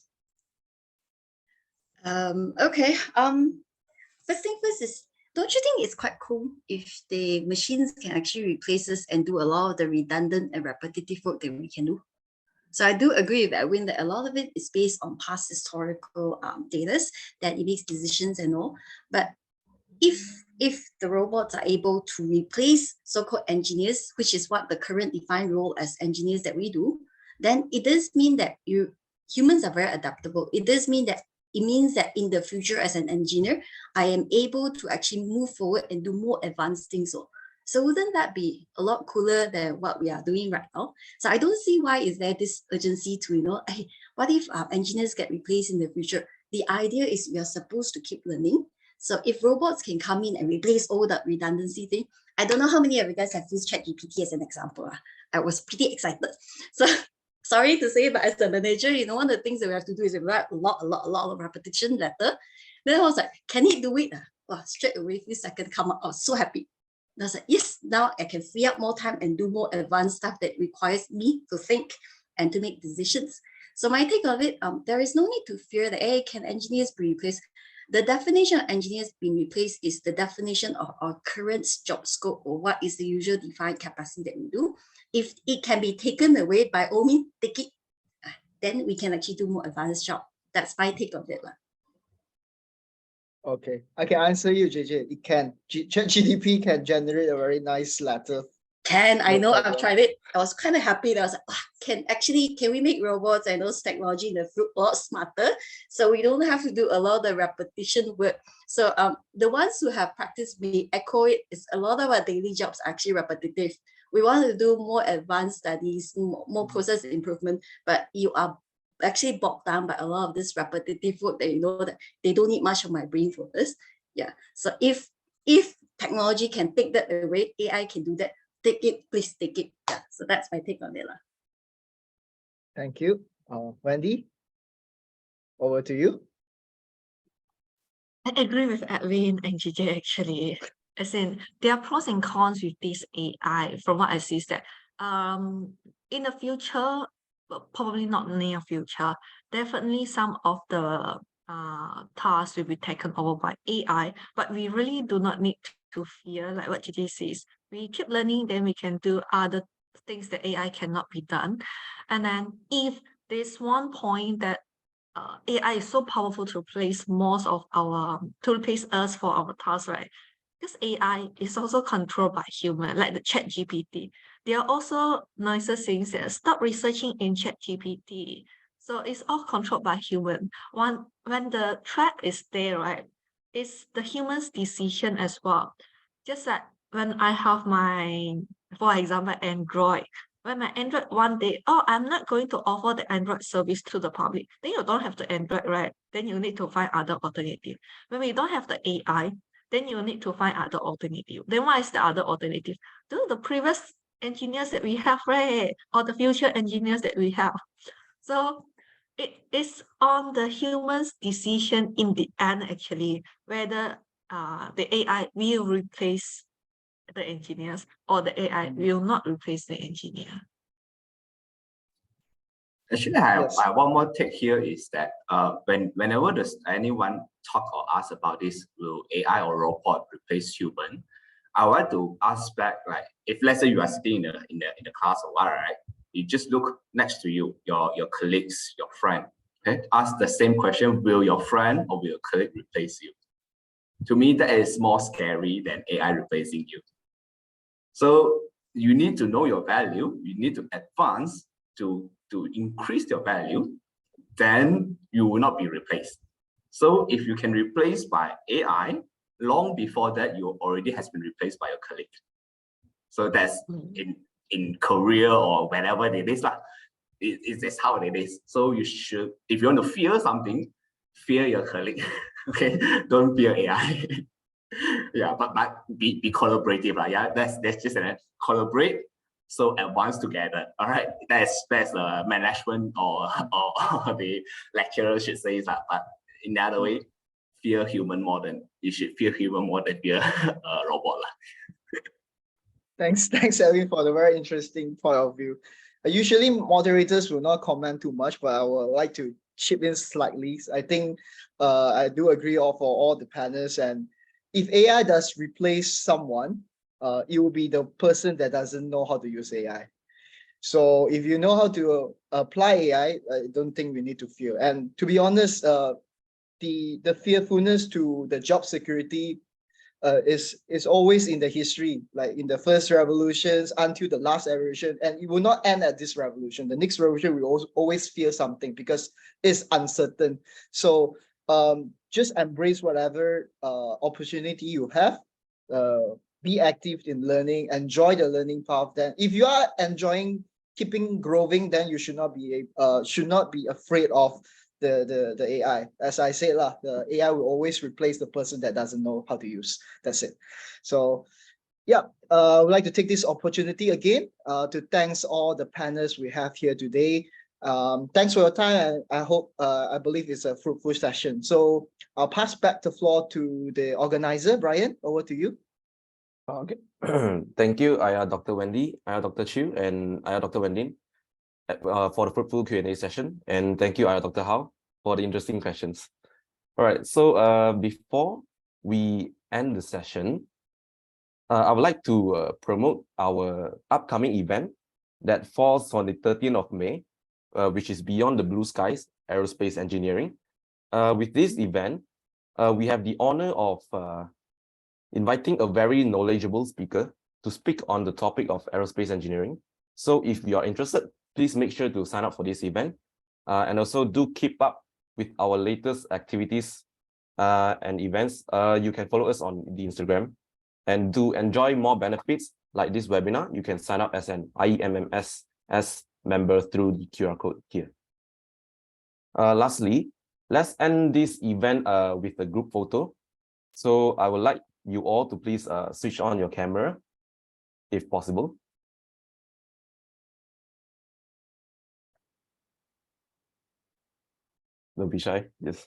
Okay. First thing first is, don't you think it's quite cool if the machines can actually replace us and do a lot of the redundant and repetitive work that we can do? So I do agree with Edwin that a lot of it is based on past historical data that it makes decisions and all. But if the robots are able to replace so-called engineers, which is what the current defined role as engineers that we do, then it does mean that humans are very adaptable. It means that in the future as an engineer, I am able to actually move forward and do more advanced things. So wouldn't that be a lot cooler than what we are doing right now? So I don't see why is there this urgency to, hey, what if engineers get replaced in the future? The idea is we are supposed to keep learning. So if robots can come in and replace all that redundancy thing, I don't know how many of you guys have used ChatGPT as an example. I was pretty excited. So sorry to say, but as a manager, one of the things that we have to do is we write a lot of repetition letter. Then I was like, can it do it? Wow, straight away, few seconds come up. I was so happy. And I was like, yes, now I can free up more time and do more advanced stuff that requires me to think and to make decisions. So my take of it, there is no need to fear that, hey, can engineers be replaced? The definition of engineers being replaced is the definition of our current job scope, or what is the usual defined capacity that we do. If it can be taken away, by all means, take it. Then we can actually do more advanced job. That's my take of it. Okay, I can answer you, JJ. It can. ChatGPT can generate a very nice letter. I know, I've tried it. I was kind of happy that I was like, can we make robots and those technology in the field a lot smarter, so we don't have to do a lot of the repetition work. So the ones who have practiced may echo it, is a lot of our daily jobs are actually repetitive. We want to do more advanced studies, more process improvement, but you are actually bogged down by a lot of this repetitive work that that they don't need much of my brain for this. Yeah. So if technology can take that away, AI can do that. Take it, please take it. Yeah. So that's my take on it. Thank you. Wendy, over to you. I agree with Edwin and JJ actually. As in, there are pros and cons with this AI. From what I see is that in the future, probably not near future, definitely some of the tasks will be taken over by AI, but we really do not need to fear, like what JJ says. We keep learning, then we can do other things that AI cannot be done. And then if there's one point that AI is so powerful to replace to replace us for our tasks, right? Because AI is also controlled by human, like the ChatGPT. There are also nicer things that stop researching in ChatGPT. So it's all controlled by human. When the threat is there, right? It's the human's decision as well. Just like when I have for example, Android. When my Android one day, I'm not going to offer the Android service to the public, then you don't have the Android, right? Then you need to find other alternative. When we don't have the AI, then you need to find other alternative. Then what is the other alternative? Do the previous engineers that we have, right? Or the future engineers that we have. So it is on the human's decision in the end, actually, whether the AI will replace the engineers or the AI will not replace the engineer. Actually, I have one more take here is that whenever anyone talk or ask about this, will AI or robot replace human? I want to ask back, like, if let's say you are sitting in the class or what, right? You just look next to you, your colleagues, your friend. Okay, ask the same question: will your friend or will your colleague replace you? To me, that is more scary than AI replacing you. So you need to know your value, you need to advance to increase your value, then you will not be replaced. So if you can replace by AI, long before that, you already has been replaced by your colleague. So that's in career or wherever it is, it's how it is. So you should, if you want to fear something, fear your colleague. Okay, don't fear AI. Yeah, but be collaborative. Yeah, that's just a collaborate. So advance together. All right, that's the management or the lecturer should say that. But in the other way, fear human more than you should fear human more than fear robot. Thanks, Elvin, for the very interesting point of view. Usually moderators will not comment too much, but I would like to chip in slightly. I think I do agree for all the panelists, and if AI does replace someone, it will be the person that doesn't know how to use AI. So if you know how to apply AI, I don't think we need to fear. And to be honest, the fearfulness to the job security is always in the history, like in the first revolutions until the last revolution, and it will not end at this revolution. The next revolution will always fear something because it's uncertain. So just embrace whatever opportunity you have. Be active in learning, enjoy the learning path. Then if you are enjoying keeping growing, then you should not be afraid of the AI. As I said, the AI will always replace the person that doesn't know how to use. That's it. So yeah, I would like to take this opportunity again to thanks all the panelists we have here today. Thanks for your time. I believe it's a fruitful session. So I'll pass back the floor to the organizer, Bryan. Over to you. Okay. Thank you, Dr. Wendy, Dr. Chiu, and Dr. Wendy for the fruitful Q&A session. And thank you, Dr. Hao, for the interesting questions. All right, so before we end the session, I would like to promote our upcoming event that falls on the 13th of May, which is Beyond the Blue Skies, Aerospace Engineering. With this event, we have the honor of inviting a very knowledgeable speaker to speak on the topic of aerospace engineering. So if you are interested, please make sure to sign up for this event. And also do keep up with our latest activities and events. You can follow us on the Instagram. And to enjoy more benefits like this webinar, you can sign up as an IEMMSS member through the QR code here. Lastly, let's end this event with a group photo. So I would like you all to please switch on your camera, if possible. Don't be shy. Yes.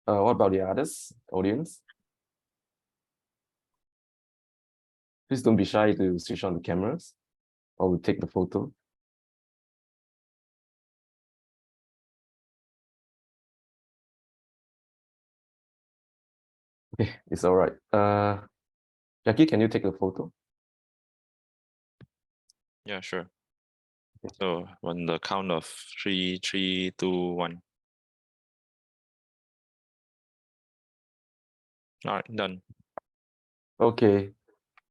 What about the others, audience? Please don't be shy to switch on the cameras, or we'll take the photo. Okay, it's all right. Jackie, can you take the photo? Yeah, sure. So on the count of 3, 3, 2, 1. All right, done. Okay.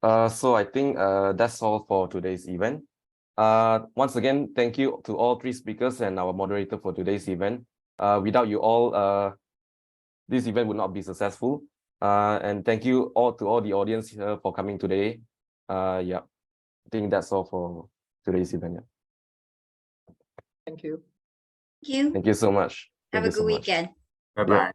So I think that's all for today's event. Once again, thank you to all three speakers and our moderator for today's event. Without you all, this event would not be successful. And thank you all to all the audience here for coming today. Yeah, I think that's all for today's event. Yeah. Thank you. Thank you. Thank you so much. Have Thank a you so good much. weekend. Bye-bye.